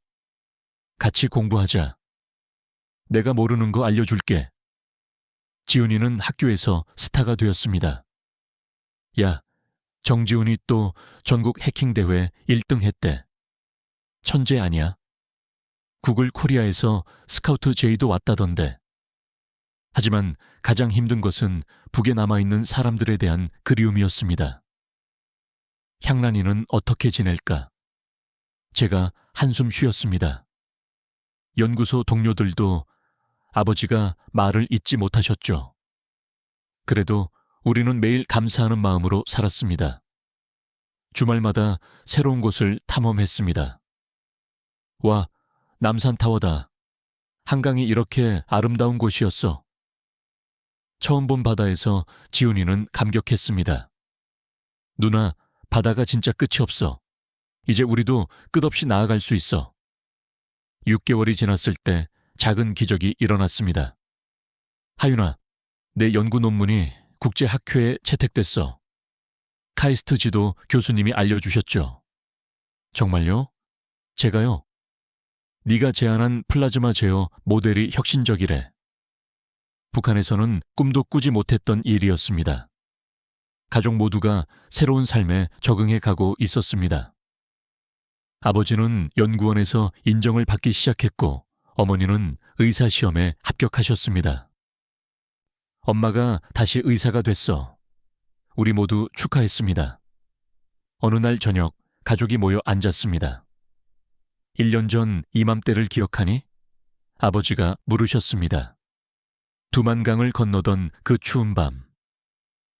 같이 공부하자. 내가 모르는 거 알려줄게. 지훈이는 학교에서 스타가 되었습니다. 야, 정지훈이 또 전국 해킹대회 1등 했대. 천재 아니야? 구글 코리아에서 스카우트 제의도 왔다던데. 하지만 가장 힘든 것은 북에 남아있는 사람들에 대한 그리움이었습니다. 향란이는 어떻게 지낼까? 제가 한숨 쉬었습니다. 연구소 동료들도 아버지가 말을 잊지 못하셨죠. 그래도 우리는 매일 감사하는 마음으로 살았습니다. 주말마다 새로운 곳을 탐험했습니다. 와, 남산타워다. 한강이 이렇게 아름다운 곳이었어. 처음 본 바다에서 지훈이는 감격했습니다. 누나, 바다가 진짜 끝이 없어. 이제 우리도 끝없이 나아갈 수 있어. 6개월이 지났을 때 작은 기적이 일어났습니다. 하윤아, 내 연구 논문이 국제학회에 채택됐어. 카이스트 지도 교수님이 알려주셨죠. 정말요? 제가요? 네가 제안한 플라즈마 제어 모델이 혁신적이래. 북한에서는 꿈도 꾸지 못했던 일이었습니다. 가족 모두가 새로운 삶에 적응해 가고 있었습니다. 아버지는 연구원에서 인정을 받기 시작했고 어머니는 의사시험에 합격하셨습니다. 엄마가 다시 의사가 됐어. 우리 모두 축하했습니다. 어느 날 저녁 가족이 모여 앉았습니다. 1년 전 이맘때를 기억하니? 아버지가 물으셨습니다. 두만강을 건너던 그 추운 밤.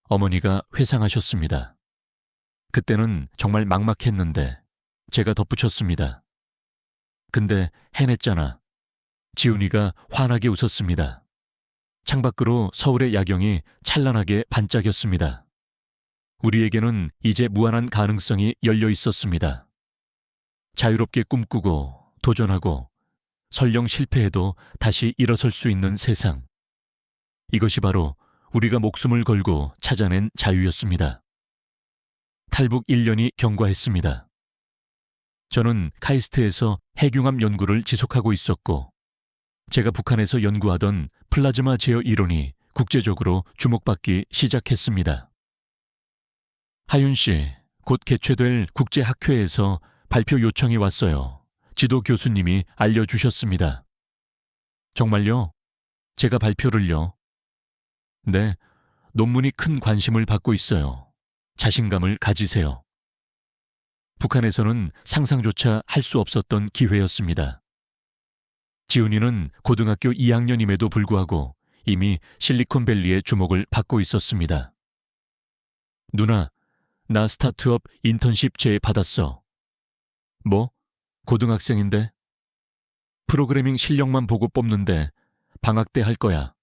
어머니가 회상하셨습니다. 그때는 정말 막막했는데 제가 덧붙였습니다. 근데 해냈잖아. 지훈이가 환하게 웃었습니다. 창밖으로 서울의 야경이 찬란하게 반짝였습니다. 우리에게는 이제 무한한 가능성이 열려 있었습니다. 자유롭게 꿈꾸고 도전하고 설령 실패해도 다시 일어설 수 있는 세상. 이것이 바로 우리가 목숨을 걸고 찾아낸 자유였습니다. 탈북 1년이 경과했습니다. 저는 카이스트에서 핵융합 연구를 지속하고 있었고 제가 북한에서 연구하던 플라즈마 제어 이론이 국제적으로 주목받기 시작했습니다. 하윤 씨, 곧 개최될 국제학회에서 발표 요청이 왔어요. 지도 교수님이 알려주셨습니다. 정말요? 제가 발표를요? 네, 논문이 큰 관심을 받고 있어요. 자신감을 가지세요. 북한에서는 상상조차 할 수 없었던 기회였습니다. 지훈이는 고등학교 2학년임에도 불구하고 이미 실리콘밸리의 주목을 받고 있었습니다. 누나, 나 스타트업 인턴십 제의 받았어. 뭐? 고등학생인데? 프로그래밍 실력만 보고 뽑는데 방학 때 할 거야.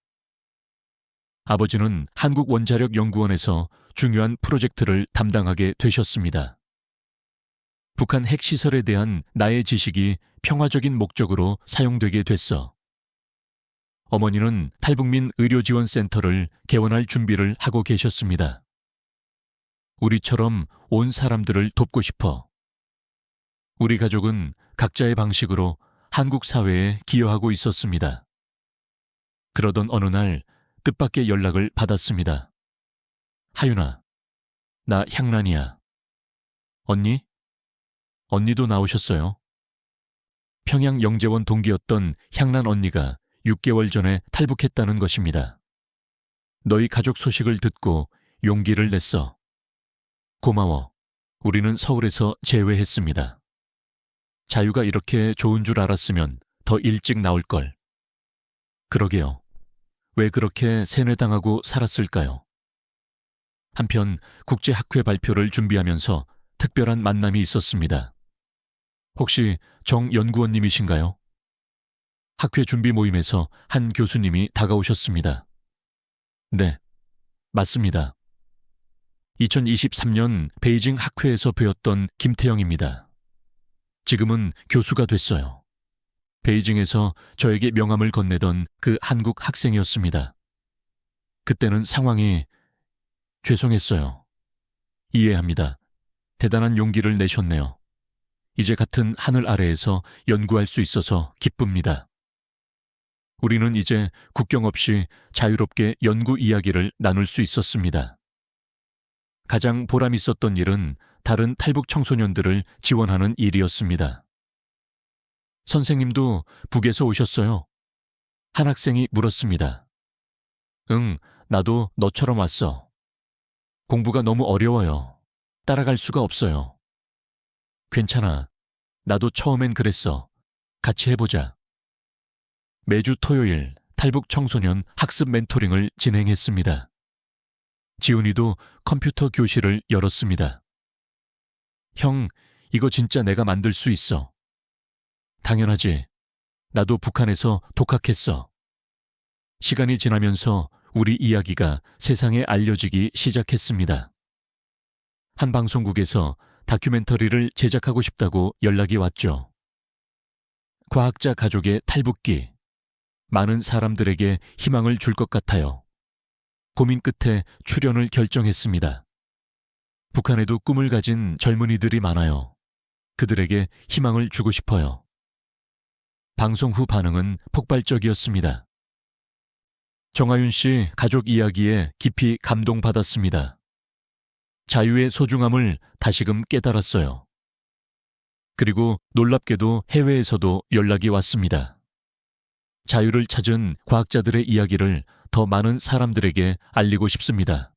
아버지는 한국원자력연구원에서 중요한 프로젝트를 담당하게 되셨습니다. 북한 핵시설에 대한 나의 지식이 평화적인 목적으로 사용되게 됐어. 어머니는 탈북민 의료지원센터를 개원할 준비를 하고 계셨습니다. 우리처럼 온 사람들을 돕고 싶어. 우리 가족은 각자의 방식으로 한국 사회에 기여하고 있었습니다. 그러던 어느 날 뜻밖의 연락을 받았습니다. 하윤아, 나 향란이야. 언니? 언니도 나오셨어요? 평양영재원 동기였던 향란 언니가 6개월 전에 탈북했다는 것입니다. 너희 가족 소식을 듣고 용기를 냈어. 고마워. 우리는 서울에서 재회했습니다. 자유가 이렇게 좋은 줄 알았으면 더 일찍 나올걸. 그러게요. 왜 그렇게 세뇌당하고 살았을까요? 한편 국제학회 발표를 준비하면서 특별한 만남이 있었습니다. 혹시 정 연구원님이신가요? 학회 준비 모임에서 한 교수님이 다가오셨습니다. 네, 맞습니다. 2023년 베이징 학회에서 배웠던 김태영입니다. 지금은 교수가 됐어요. 베이징에서 저에게 명함을 건네던 그 한국 학생이었습니다. 그때는 상황이 죄송했어요. 이해합니다. 대단한 용기를 내셨네요. 이제 같은 하늘 아래에서 연구할 수 있어서 기쁩니다. 우리는 이제 국경 없이 자유롭게 연구 이야기를 나눌 수 있었습니다. 가장 보람 있었던 일은 다른 탈북 청소년들을 지원하는 일이었습니다. 선생님도 북에서 오셨어요? 한 학생이 물었습니다. 응, 나도 너처럼 왔어. 공부가 너무 어려워요. 따라갈 수가 없어요. 괜찮아. 나도 처음엔 그랬어. 같이 해보자. 매주 토요일 탈북 청소년 학습 멘토링을 진행했습니다. 지훈이도 컴퓨터 교실을 열었습니다. 형, 이거 진짜 내가 만들 수 있어. 당연하지. 나도 북한에서 독학했어. 시간이 지나면서 우리 이야기가 세상에 알려지기 시작했습니다. 한 방송국에서 다큐멘터리를 제작하고 싶다고 연락이 왔죠. 과학자 가족의 탈북기. 많은 사람들에게 희망을 줄 것 같아요. 고민 끝에 출연을 결정했습니다. 북한에도 꿈을 가진 젊은이들이 많아요. 그들에게 희망을 주고 싶어요. 방송 후 반응은 폭발적이었습니다. 정하윤 씨 가족 이야기에 깊이 감동받았습니다. 자유의 소중함을 다시금 깨달았어요. 그리고 놀랍게도 해외에서도 연락이 왔습니다. 자유를 찾은 과학자들의 이야기를 더 많은 사람들에게 알리고 싶습니다.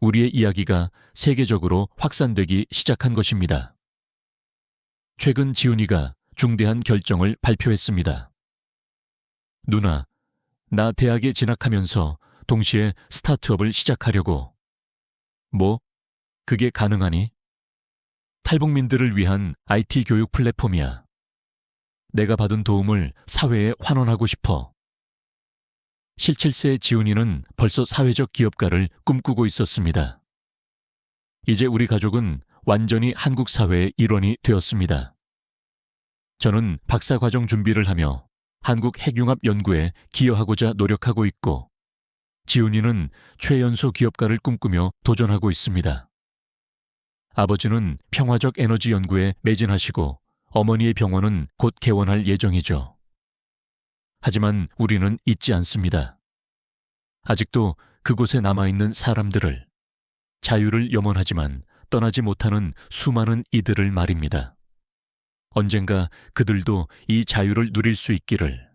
우리의 이야기가 세계적으로 확산되기 시작한 것입니다. 최근 지훈이가 중대한 결정을 발표했습니다. 누나, 나 대학에 진학하면서 동시에 스타트업을 시작하려고. 뭐? 그게 가능하니? 탈북민들을 위한 IT 교육 플랫폼이야. 내가 받은 도움을 사회에 환원하고 싶어. 17세 지훈이는 벌써 사회적 기업가를 꿈꾸고 있었습니다. 이제 우리 가족은 완전히 한국 사회의 일원이 되었습니다. 저는 박사과정 준비를 하며 한국 핵융합 연구에 기여하고자 노력하고 있고, 지훈이는 최연소 기업가를 꿈꾸며 도전하고 있습니다. 아버지는 평화적 에너지 연구에 매진하시고 어머니의 병원은 곧 개원할 예정이죠. 하지만 우리는 잊지 않습니다. 아직도 그곳에 남아있는 사람들을, 자유를 염원하지만 떠나지 못하는 수많은 이들을 말입니다. 언젠가 그들도 이 자유를 누릴 수 있기를,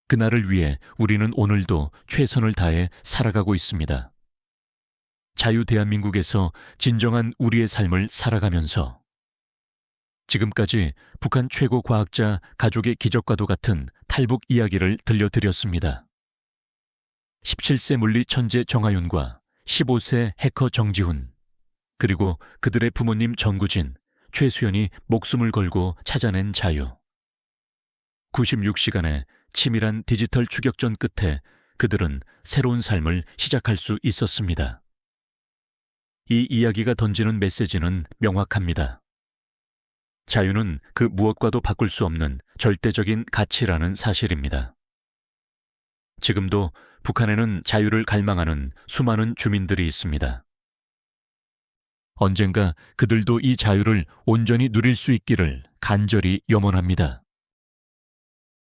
그날을 위해 우리는 오늘도 최선을 다해 살아가고 있습니다. 자유 대한민국에서 진정한 우리의 삶을 살아가면서. 지금까지 북한 최고 과학자 가족의 기적과도 같은 탈북 이야기를 들려드렸습니다. 17세 물리 천재 정하윤과 15세 해커 정지훈, 그리고 그들의 부모님 정구진, 최수연이 목숨을 걸고 찾아낸 자유. 96시간의 치밀한 디지털 추격전 끝에 그들은 새로운 삶을 시작할 수 있었습니다. 이 이야기가 던지는 메시지는 명확합니다. 자유는 그 무엇과도 바꿀 수 없는 절대적인 가치라는 사실입니다. 지금도 북한에는 자유를 갈망하는 수많은 주민들이 있습니다. 언젠가 그들도 이 자유를 온전히 누릴 수 있기를 간절히 염원합니다.